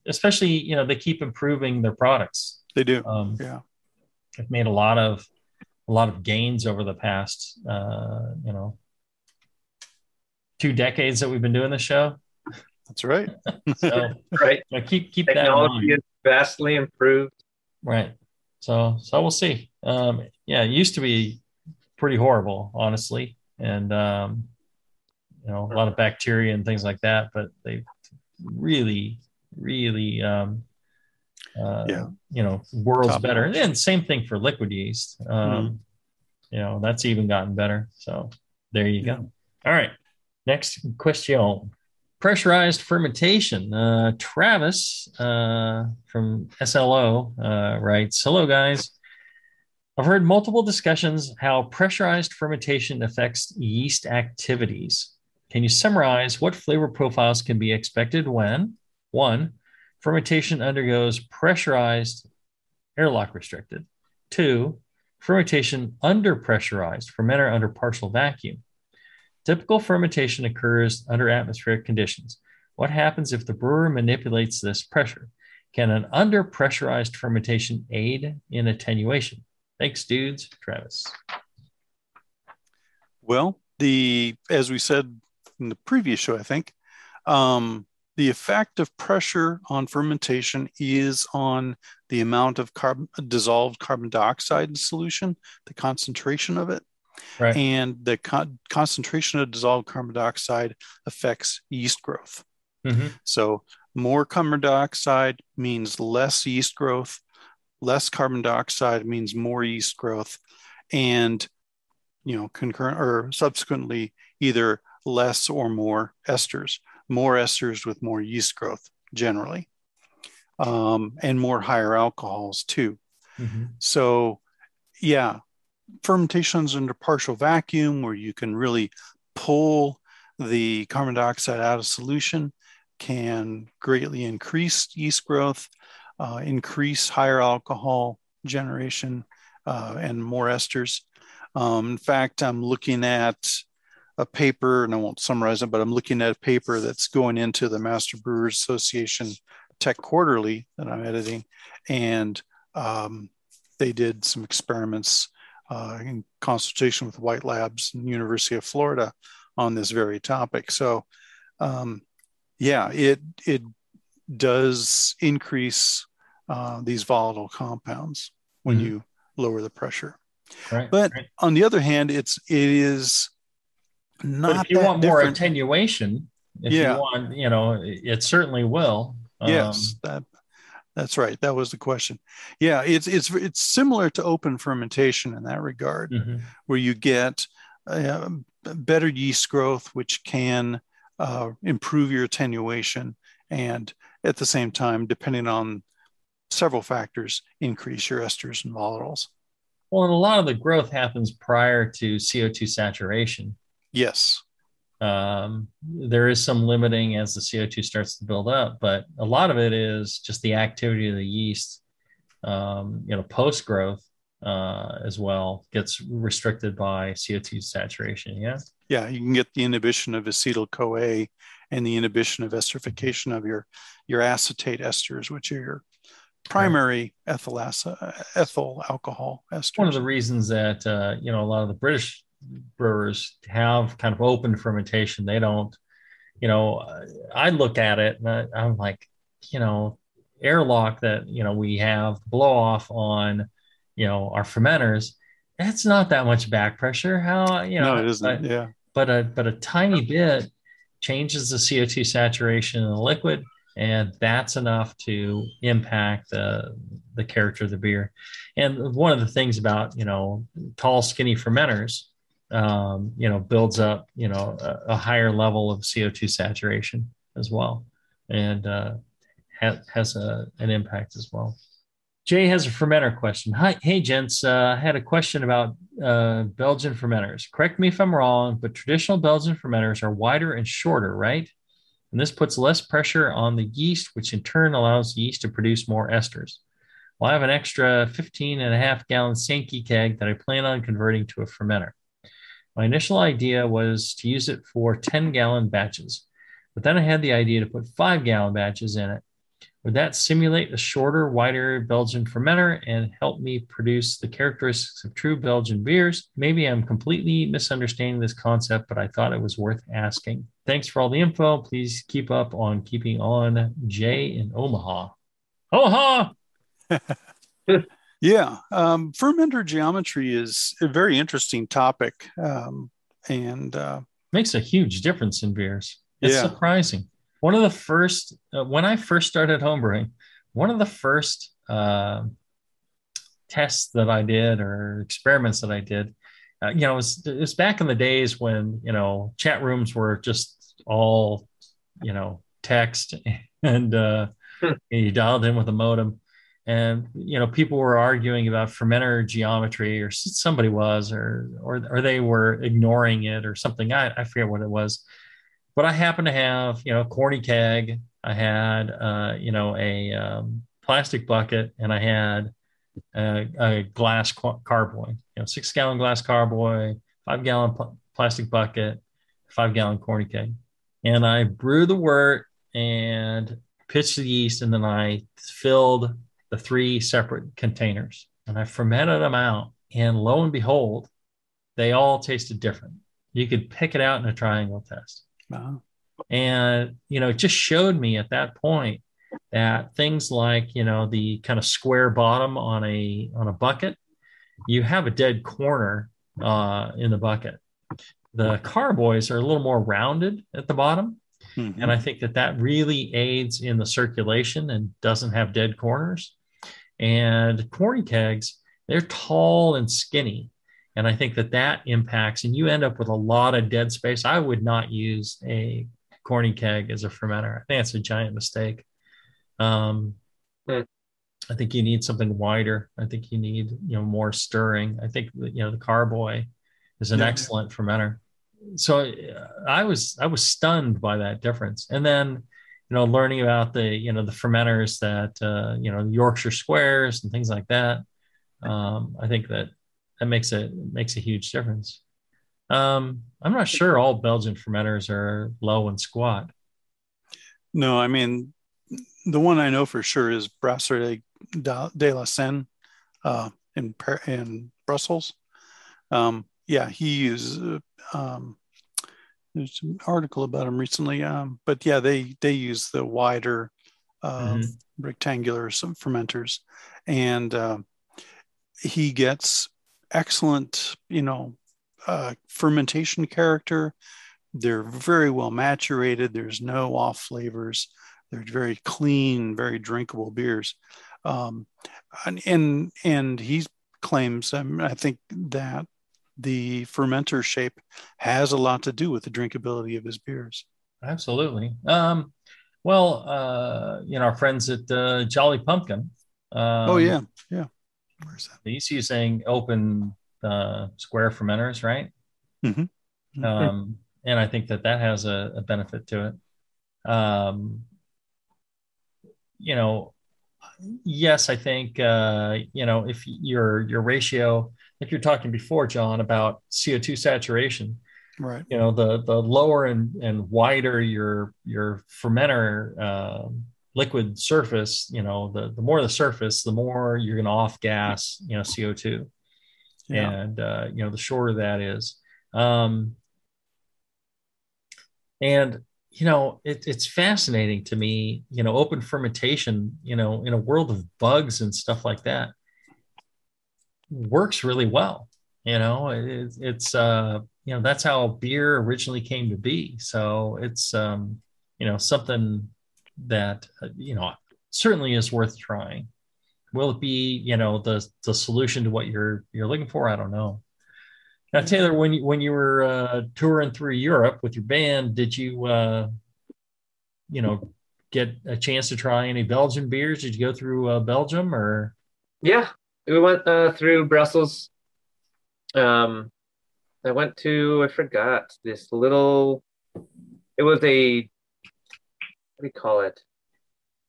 Especially, they keep improving their products. They do. They've made a lot of gains over the past, 2 decades that we've been doing this show. That's right. So, keep that in mind. Technology is vastly improved. Right. So we'll see. It used to be pretty horrible, honestly. And, a lot of bacteria and things like that, but they really, world's top better. And same thing for liquid yeast. That's even gotten better. So there you go. All right. Next question. Pressurized fermentation. Travis from SLO writes, "Hello, guys. I've heard multiple discussions how pressurized fermentation affects yeast activities. Can you summarize what flavor profiles can be expected when 1. Fermentation undergoes pressurized, airlock restricted; 2. Fermentation under pressurized, fermenter under partial vacuum? Typical fermentation occurs under atmospheric conditions. What happens if the brewer manipulates this pressure? Can an under pressurized fermentation aid in attenuation? Thanks, dudes." Travis. Well, as we said in the previous show, I think, the effect of pressure on fermentation is on the amount of dissolved carbon dioxide in solution, the concentration of it. Right. And the concentration of dissolved carbon dioxide affects yeast growth. So more carbon dioxide means less yeast growth. Less carbon dioxide means more yeast growth, and concurrent or subsequently either less or more esters with more yeast growth generally, and more higher alcohols too. So fermentations under partial vacuum, where you can really pull the carbon dioxide out of solution, can greatly increase yeast growth. increase higher alcohol generation and more esters. In fact, I'm looking at a paper, and I won't summarize it, but I'm looking at a paper that's going into the Master Brewers Association Tech Quarterly that I'm editing. And they did some experiments in consultation with White Labs and University of Florida on this very topic. So it does increase these volatile compounds when you lower the pressure. Right. But on the other hand, it is not. But if you want more different. attenuation, if you want, it certainly will. Yes, that's right. That was the question. Yeah, it's similar to open fermentation in that regard, where you get better yeast growth, which can improve your attenuation, and at the same time, depending on several factors, increase your esters and volatiles. Well, and a lot of the growth happens prior to CO2 saturation. Yes. There is some limiting as the CO2 starts to build up, but a lot of it is just the activity of the yeast, post growth as well gets restricted by CO2 saturation. Yeah. Yeah. You can get the inhibition of acetyl-CoA and the inhibition of esterification of your acetate esters, which are your primary ethyl alcohol esters. One of the reasons that, a lot of the British brewers have kind of open fermentation. They don't, I look at it and I'm like, airlock that, we have blow off on, our fermenters. That's not that much back pressure. How, no, it isn't. But a tiny bit changes the CO2 saturation in the liquid. And that's enough to impact the character of the beer. And one of the things about, tall, skinny fermenters, builds up, a higher level of CO2 saturation as well, and has an impact as well. Jay has a fermenter question. Hi, hey gents, I had a question about Belgian fermenters. Correct me if I'm wrong, but traditional Belgian fermenters are wider and shorter, right? And this puts less pressure on the yeast, which in turn allows yeast to produce more esters. Well, I have an extra 15.5-gallon Sankey keg that I plan on converting to a fermenter. My initial idea was to use it for 10-gallon batches, but then I had the idea to put 5-gallon batches in it. Would that simulate a shorter, wider Belgian fermenter and help me produce the characteristics of true Belgian beers? Maybe I'm completely misunderstanding this concept, but I thought it was worth asking. Thanks for all the info. Please keep up on keeping on. Jay in Omaha. Omaha! Yeah, fermenter geometry is a very interesting topic, and makes a huge difference in beers. It's surprising. One of the first, when I first started homebrewing, one of the first tests that I did or experiments that I did, it was back in the days when, chat rooms were just all, text and you dialed in with a modem. And, people were arguing about fermenter geometry, or somebody was, or they were ignoring it or something. I forget what it was. But I happened to have, corny keg. I had, a plastic bucket, and I had a glass carboy, 6-gallon glass carboy, 5-gallon plastic bucket, 5-gallon corny keg. And I brewed the wort and pitched the yeast, and then I filled the 3 separate containers, and I fermented them out. And lo and behold, they all tasted different. You could pick it out in a triangle test. Wow. And, it just showed me at that point that things like, the kind of square bottom on a bucket, you have a dead corner in the bucket. The carboys are a little more rounded at the bottom. Mm-hmm. And I think that really aids in the circulation and doesn't have dead corners. And corny kegs, they're tall and skinny. And I think that impacts, and you end up with a lot of dead space. I would not use a corny keg as a fermenter. I think that's a giant mistake. I think you need something wider. I think you need, more stirring. I think, the carboy is an excellent fermenter. So I was stunned by that difference. And then, learning about the fermenters that, Yorkshire squares and things like that. I think that makes a huge difference. I'm not sure all Belgian fermenters are low and squat. No, I mean, the one I know for sure is Brasserie de la Seine in Brussels. He uses. There's an article about him recently, but yeah, they use the wider rectangular fermenters, and he gets excellent, fermentation character. They're very well maturated. There's no off flavors. They're very clean, very drinkable beers. And he claims, I think that the fermenter shape has a lot to do with the drinkability of his beers. Absolutely. Our friends at Jolly Pumpkin. Yeah. Where's that? They used to using open square fermenters, right? Mm-hmm. And I think that has a benefit to it. Yes, I think if your ratio, like you're talking before, John, about CO2 saturation, right? The lower and wider your fermenter liquid surface, the more the surface, the more you're going to off gas, CO2, and the shorter that is, and it's fascinating to me, open fermentation, in a world of bugs and stuff like that, works really well. It's that's how beer originally came to be. So it's something that certainly is worth trying. Will it be the solution to what you're looking for? I don't know. Now, Taylor, when you were touring through Europe with your band, did you get a chance to try any Belgian beers? Did you go through Belgium or? Yeah, we went through Brussels. I went to, I forgot, this little, it was what do you call it?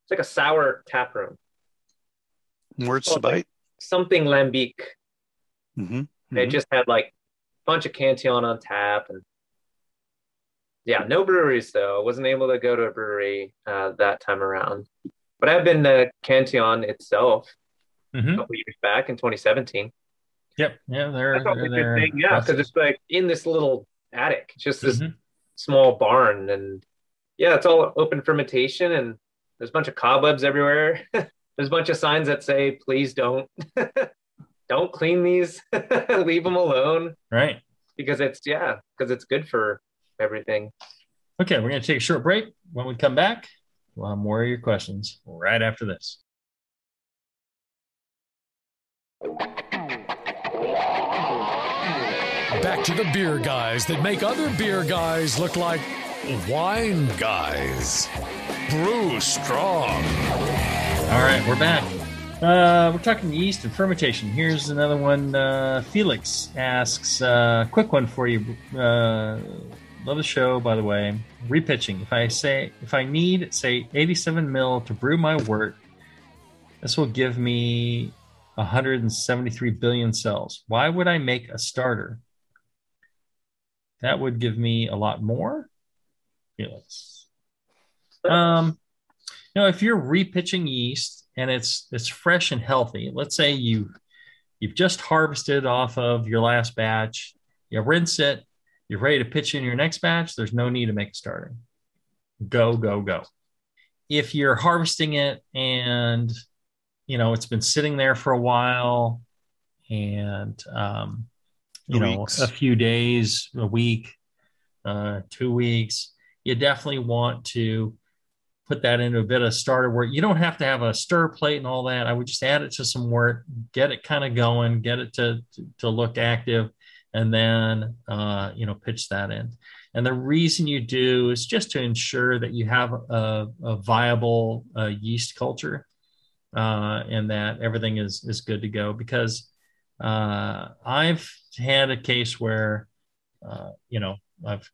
It's like a sour tap room. Words to bite? Something Lambic. Mm-hmm. They just had like a bunch of Cantillon on tap. And yeah, no breweries though. I wasn't able to go to a brewery that time around. But I've been to Cantillon itself a couple years back in 2017. Yep. Yeah, they're a good thing. Yeah, because it's like in this little attic, it's just this small barn, and yeah, it's all open fermentation, and there's a bunch of cobwebs everywhere. There's a bunch of signs that say, "Please don't clean these, leave them alone." Right. Because it's good for everything. Okay, we're going to take a short break. When we come back, we'll have more of your questions right after this. Back to the beer guys that make other beer guys look like wine guys. Brew strong. All right, we're back. We're talking yeast and fermentation. Here's another one. Felix asks, quick one for you. Love the show, by the way. Repitching. If I need, say, 87 mil to brew my wort, this will give me 173 billion cells. Why would I make a starter? That would give me a lot more. Felix. If you're repitching yeast and it's fresh and healthy, let's say you've just harvested off of your last batch, you rinse it, you're ready to pitch in your next batch, there's no need to make a starter. Go. If you're harvesting it and it's been sitting there for a while and a few days, a week, 2 weeks, you definitely want to put that into a bit of starter wort. You don't have to have a stir plate and all that. I would just add it to some wort, get it kind of going, get it to look active, and then pitch that in. And the reason you do is just to ensure that you have a viable yeast culture and that everything is good to go. Because I've had a case where I've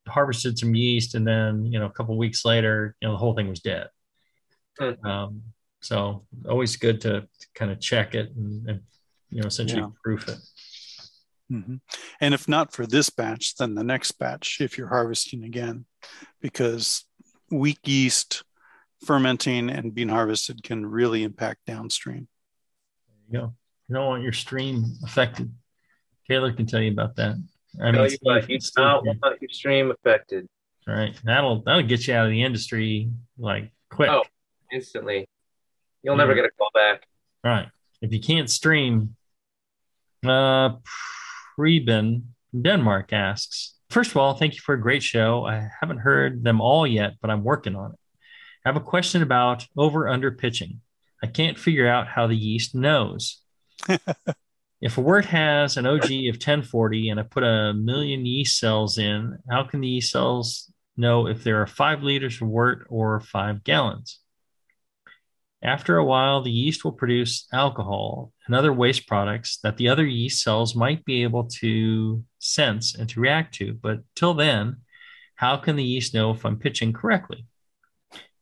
harvested some yeast, and then a couple of weeks later, the whole thing was dead. So always good to kind of check it and essentially proof it. Mm-hmm. And if not for this batch, then the next batch, if you're harvesting again, because weak yeast fermenting and being harvested can really impact downstream. There you go. You don't want your stream affected. Taylor can tell you about that. You don't want your stream affected. All right. That'll get you out of the industry like quick. Oh, instantly. You'll never get a call back. All right. If you can't stream, Preben from Denmark asks, first of all, thank you for a great show. I haven't heard them all yet, but I'm working on it. I have a question about over-under pitching. I can't figure out how the yeast knows. If a wort has an OG of 1040 and I put 1 million yeast cells in, how can the yeast cells know if there are 5 liters of wort or 5 gallons? After a while, the yeast will produce alcohol and other waste products that the other yeast cells might be able to sense and to react to. But till then, how can the yeast know if I'm pitching correctly?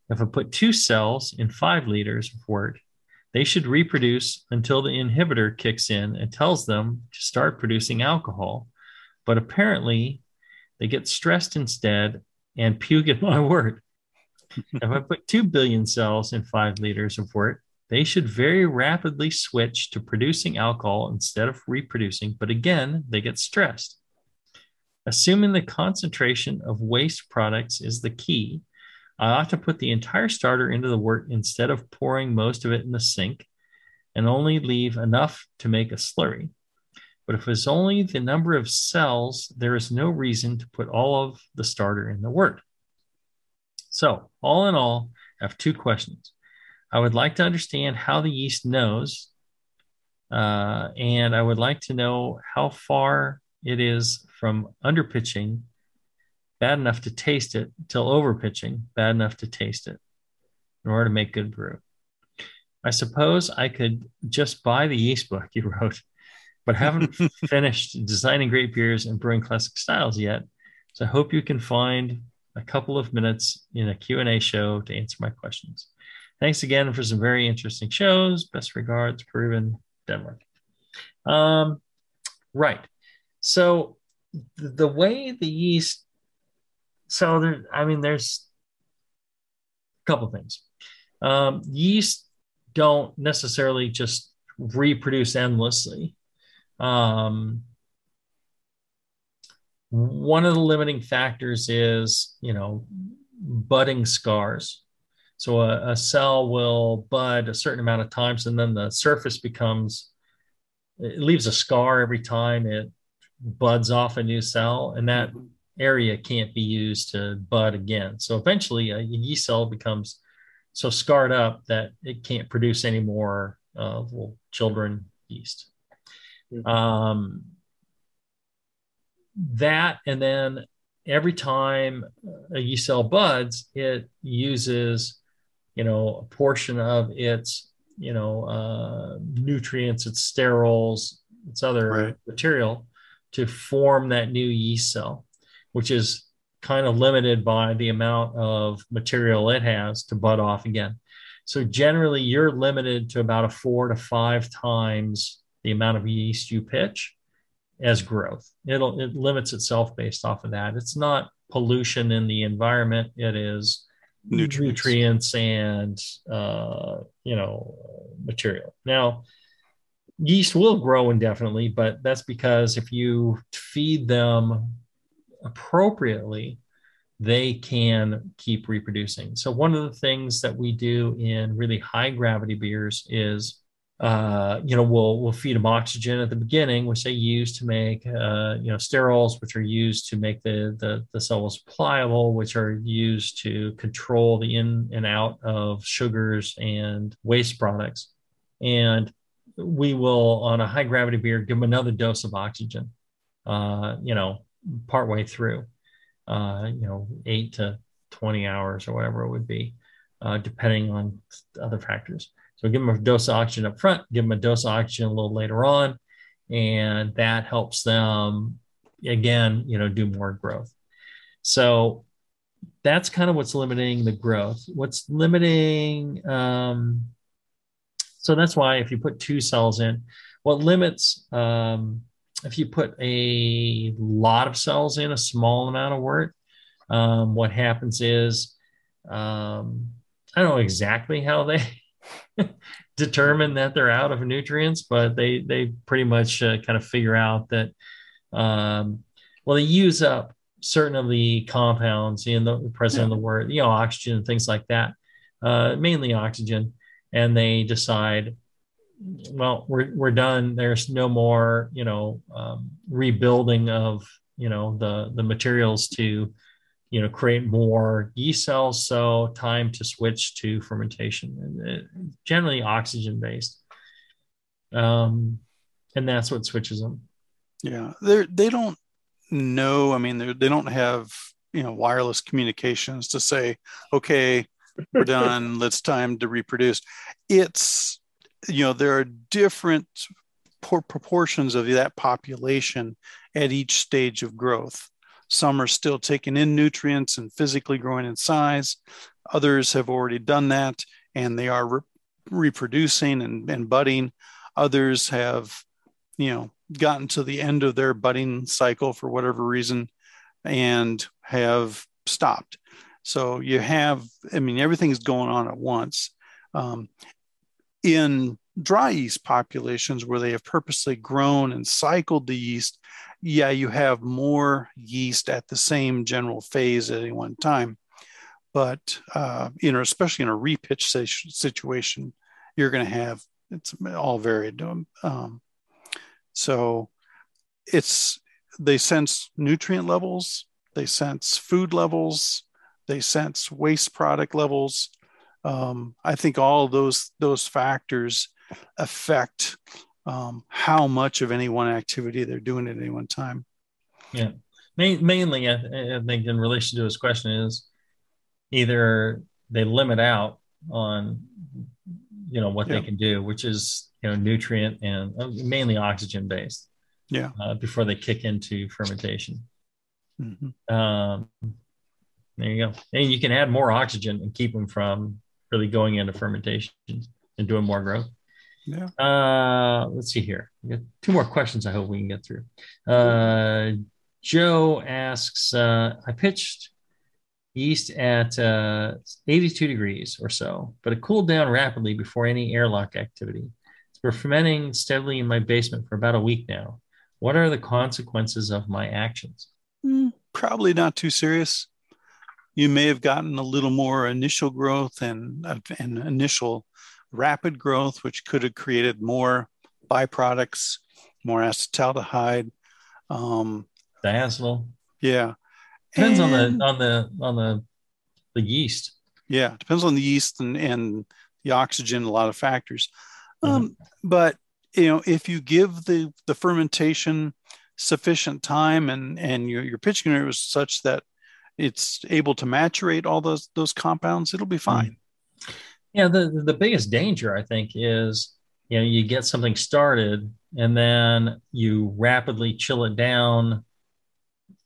If I put 2 cells in 5 liters of wort, they should reproduce until the inhibitor kicks in and tells them to start producing alcohol. But apparently, they get stressed instead and puke at my wort. If I put 2 billion cells in 5 liters of wort, they should very rapidly switch to producing alcohol instead of reproducing. But again, they get stressed. Assuming the concentration of waste products is the key, I ought to put the entire starter into the wort instead of pouring most of it in the sink and only leave enough to make a slurry. But if it's only the number of cells, there is no reason to put all of the starter in the wort. So, all in all, I have 2 questions. I would like to understand how the yeast knows, and I would like to know how far it is from underpitching, bad enough to taste it, till overpitching, bad enough to taste it, in order to make good brew. I suppose I could just buy the yeast book you wrote, but haven't finished designing great beers and brewing classic styles yet. So I hope you can find a couple of minutes in a Q&A show to answer my questions. Thanks again for some very interesting shows. Best regards, Preben, Denmark. Right. So the way the yeast, there's a couple things. Yeast don't necessarily just reproduce endlessly. One of the limiting factors is, budding scars. So a cell will bud a certain amount of times, and then the surface it leaves a scar every time it buds off a new cell, and that area can't be used to bud again. So eventually a yeast cell becomes so scarred up that it can't produce any more children yeast. That, and then every time a yeast cell buds, it uses, a portion of its, nutrients, its sterols, its other material to form that new yeast cell, which is kind of limited by the amount of material it has to bud off again. So generally, you're limited to about 4 to 5 times the amount of yeast you pitch as growth. It limits itself based off of that. It's not pollution in the environment. It is nutrients and material. Now, yeast will grow indefinitely, but that's because if you feed them appropriately, they can keep reproducing. So one of the things that we do in really high gravity beers is we'll feed them oxygen at the beginning, which they use to make, sterols, which are used to make the cells pliable, which are used to control the in and out of sugars and waste products. And we will, on a high gravity beer, give them another dose of oxygen, partway through, 8 to 20 hours or whatever it would be, depending on other factors. So give them a dose of oxygen up front, give them a dose of oxygen a little later on, and that helps them, again, do more growth. So that's kind of what's limiting the growth. What's limiting, so that's why if you put 2 cells in, what limits, if you put a lot of cells in a small amount of wort, what happens is, I don't know exactly how they determine that they're out of nutrients, but they pretty much kind of figure out that, well, they use up certain of the compounds in the present in the wort, oxygen and things like that, mainly oxygen, and they decide, well, we're done. There's no more, rebuilding of, the materials to, create more yeast cells. So time to switch to fermentation, and generally oxygen based. And that's what switches them. Yeah. They don't know. I mean, they don't have, wireless communications to say, okay, we're done. It's time to reproduce. It's, there are different proportions of that population at each stage of growth. Some are still taking in nutrients and physically growing in size. Others have already done that and they are reproducing and budding. Others have, gotten to the end of their budding cycle for whatever reason and have stopped. So you have, everything's going on at once. In dry yeast populations where they have purposely grown and cycled the yeast, you have more yeast at the same general phase at any one time. But, especially in a repitch situation, you're going to have, it's all varied. So they sense nutrient levels, they sense food levels, they sense waste product levels. I think all of those factors affect how much of any one activity they're doing at any one time. Yeah, mainly, I think in relation to this question is either they limit out on, what they can do, which is, nutrient and mainly oxygen based. Yeah. Before they kick into fermentation. Mm-hmm. There you go. And you can add more oxygen and keep them from really going into fermentation and doing more growth. Yeah. Let's see here. We got 2 more questions I hope we can get through. Joe asks, I pitched yeast at 82 degrees or so, but it cooled down rapidly before any airlock activity. It's been fermenting steadily in my basement for about a week now. What are the consequences of my actions? Probably not too serious. You may have gotten a little more initial growth and initial rapid growth, which could have created more byproducts, more acetaldehyde, diacetyl. Yeah, depends on the yeast. Yeah, depends on the yeast and the oxygen, a lot of factors. But if you give the fermentation sufficient time and your pitching rate was such that it's able to maturate all those compounds, it'll be fine. Yeah, the biggest danger, I think, is you get something started and then you rapidly chill it down.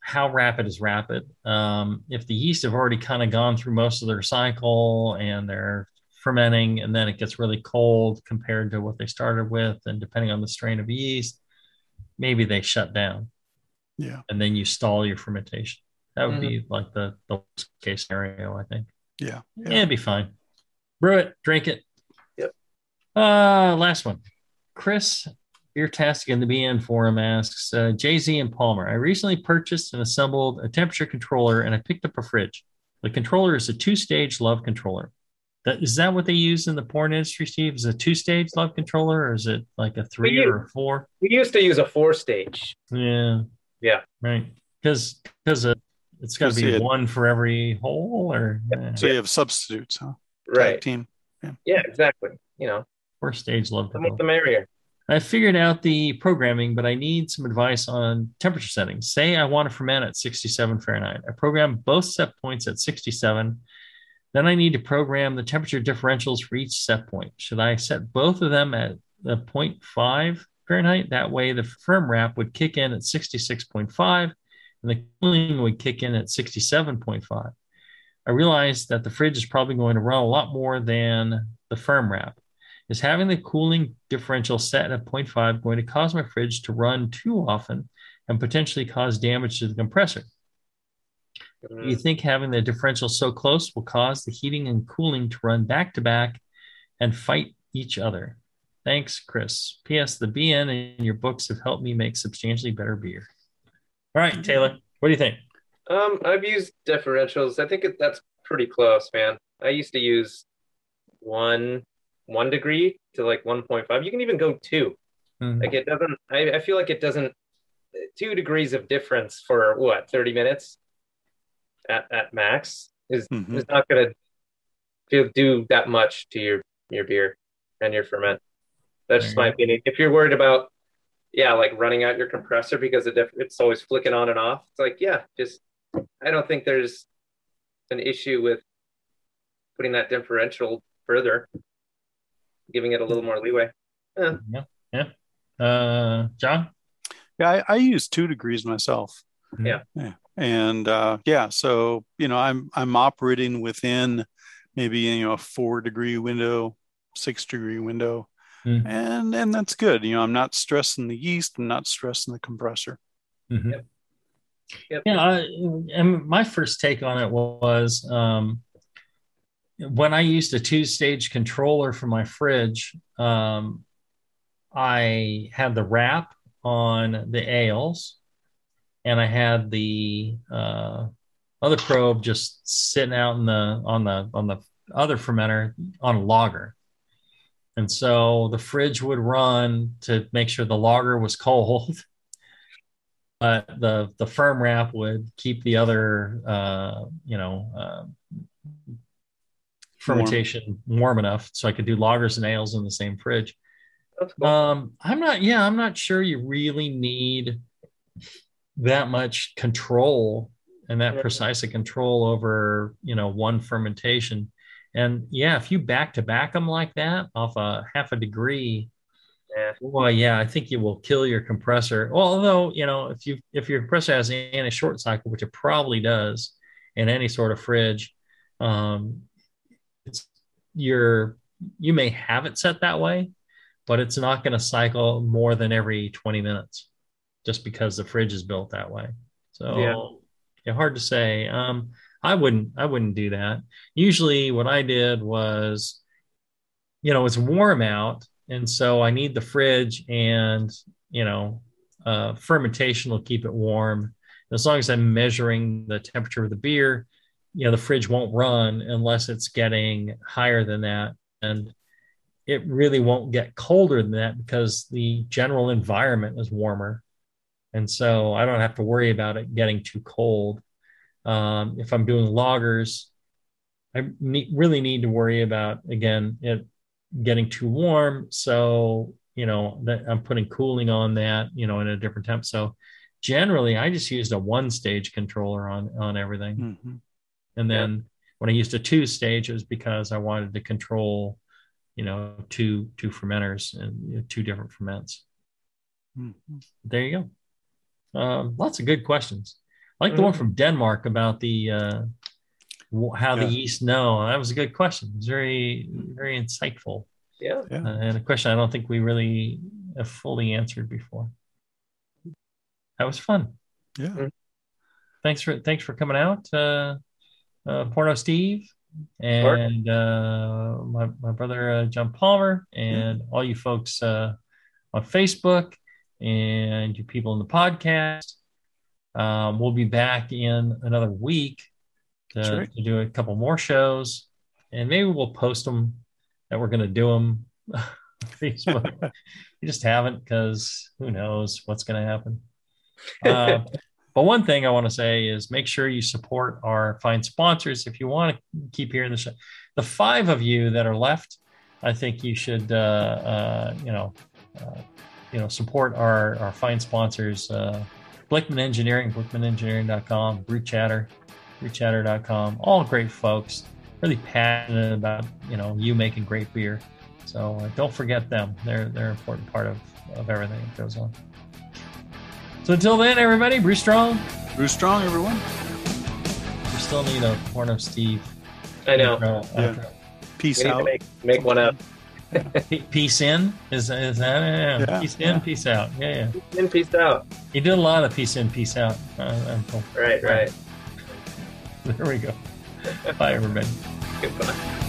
How rapid is rapid? If the yeast have already kind of gone through most of their cycle and they're fermenting, and then it gets really cold compared to what they started with, and depending on the strain of yeast, maybe they shut down. Yeah, and then you stall your fermentation. That would be like the worst case scenario, I think. Yeah, it'd be fine. Brew it, drink it. Yep. Last one. Chris Beertastic in the BN forum asks, Jay-Z and Palmer, I recently purchased and assembled a temperature controller and I picked up a fridge. The controller is a 2-stage love controller. Is that what they use in the porn industry, Steve? Is it a 2-stage love controller, or is it like a 3 or a 4? We used to use a 4-stage. Yeah. Yeah. Right. Because it's got to be one for every hole, or so you have substitutes, huh? Right. Tag team. Yeah, exactly. 4-stage love controller. The more the merrier. I figured out the programming, but I need some advice on temperature settings. Say I want to ferment at 67 Fahrenheit. I program both set points at 67. Then I need to program the temperature differentials for each set point. Should I set both of them at the 0.5 Fahrenheit? That way the firm wrap would kick in at 66.5 and the cooling would kick in at 67.5. I realized that the fridge is probably going to run a lot more than the firm wrap. Is having the cooling differential set at 0.5 going to cause my fridge to run too often and potentially cause damage to the compressor? Do you think having the differential so close will cause the heating and cooling to run back to back and fight each other? Thanks, Chris. P.S. The BN in your books have helped me make substantially better beer. All right, Taylor, what do you think? I've used differentials. I think that's pretty close, man. I used to use one degree to like 1.5. You can even go 2. Like it doesn't, I feel like it doesn't, 2 degrees of difference for what, 30 minutes at max is not going to do that much to your beer and your ferment. That's just my opinion. If you're worried about, like running out your compressor because it's always flicking on and off, it's like, I don't think there's an issue with putting that differential further, giving it a little more leeway. John? Yeah, I use 2 degrees myself. Yeah. And so I'm operating within maybe a 4 degree window, 6 degree window, and that's good. I'm not stressing the yeast, I'm not stressing the compressor. Yep. Yeah, and my first take on it was when I used a 2-stage controller for my fridge. I had the wrap on the ales, and I had the other probe just sitting out on the other fermenter on a lager. And so the fridge would run to make sure the lager was cold, but the firm wrap would keep the other fermentation warm enough so I could do lagers and ales in the same fridge. That's cool. I'm not sure you really need that much control and that precise a control over, one fermentation. And if you back to back them like that off a half a degree, I think you will kill your compressor. Although, if your compressor has a short cycle, which it probably does in any sort of fridge, you may have it set that way, but it's not going to cycle more than every 20 minutes just because the fridge is built that way. So hard to say. I wouldn't do that. Usually what I did was, it's warm out. And so I need the fridge and, fermentation will keep it warm. As long as I'm measuring the temperature of the beer, the fridge won't run unless it's getting higher than that. And it really won't get colder than that because the general environment is warmer. And so I don't have to worry about it getting too cold. If I'm doing lagers, I really need to worry about, again, it getting too warm. So, that I'm putting cooling on that, in a different temp. So generally I just used a 1-stage controller on everything. And then when I used a 2-stage, it was because I wanted to control, two fermenters and 2 different ferments. There you go. Lots of good questions. I like the one from Denmark about the how the yeast know. That was a good question. It was very, very insightful. And a question I don't think we really have fully answered before. That was fun. Thanks for coming out, Porno Steve, and my brother John Palmer, and all you folks on Facebook, and you people in the podcast. We'll be back in another week to do a couple more shows, and maybe we'll post them that we're going to do them on Facebook. We just haven't, because who knows what's going to happen. But one thing I want to say is make sure you support our fine sponsors. If you want to keep hearing the show, the 5 of you that are left, I think you should, support our fine sponsors. Blickman Engineering, blickmanengineering.com, brewchatter.com, all great folks, really passionate about, you making great beer. So don't forget them. They're an important part of everything that goes on. So until then, everybody, brew strong. Brew strong, everyone. We still need a Horn of Steve. I know. Yeah. Peace We need out. to make one up. Peace in? Is that? Yeah. Peace in, peace out. Yeah. Peace in, peace out. You did a lot of peace in, peace out. I'm cool. Right. There we go. Bye, everybody. Goodbye.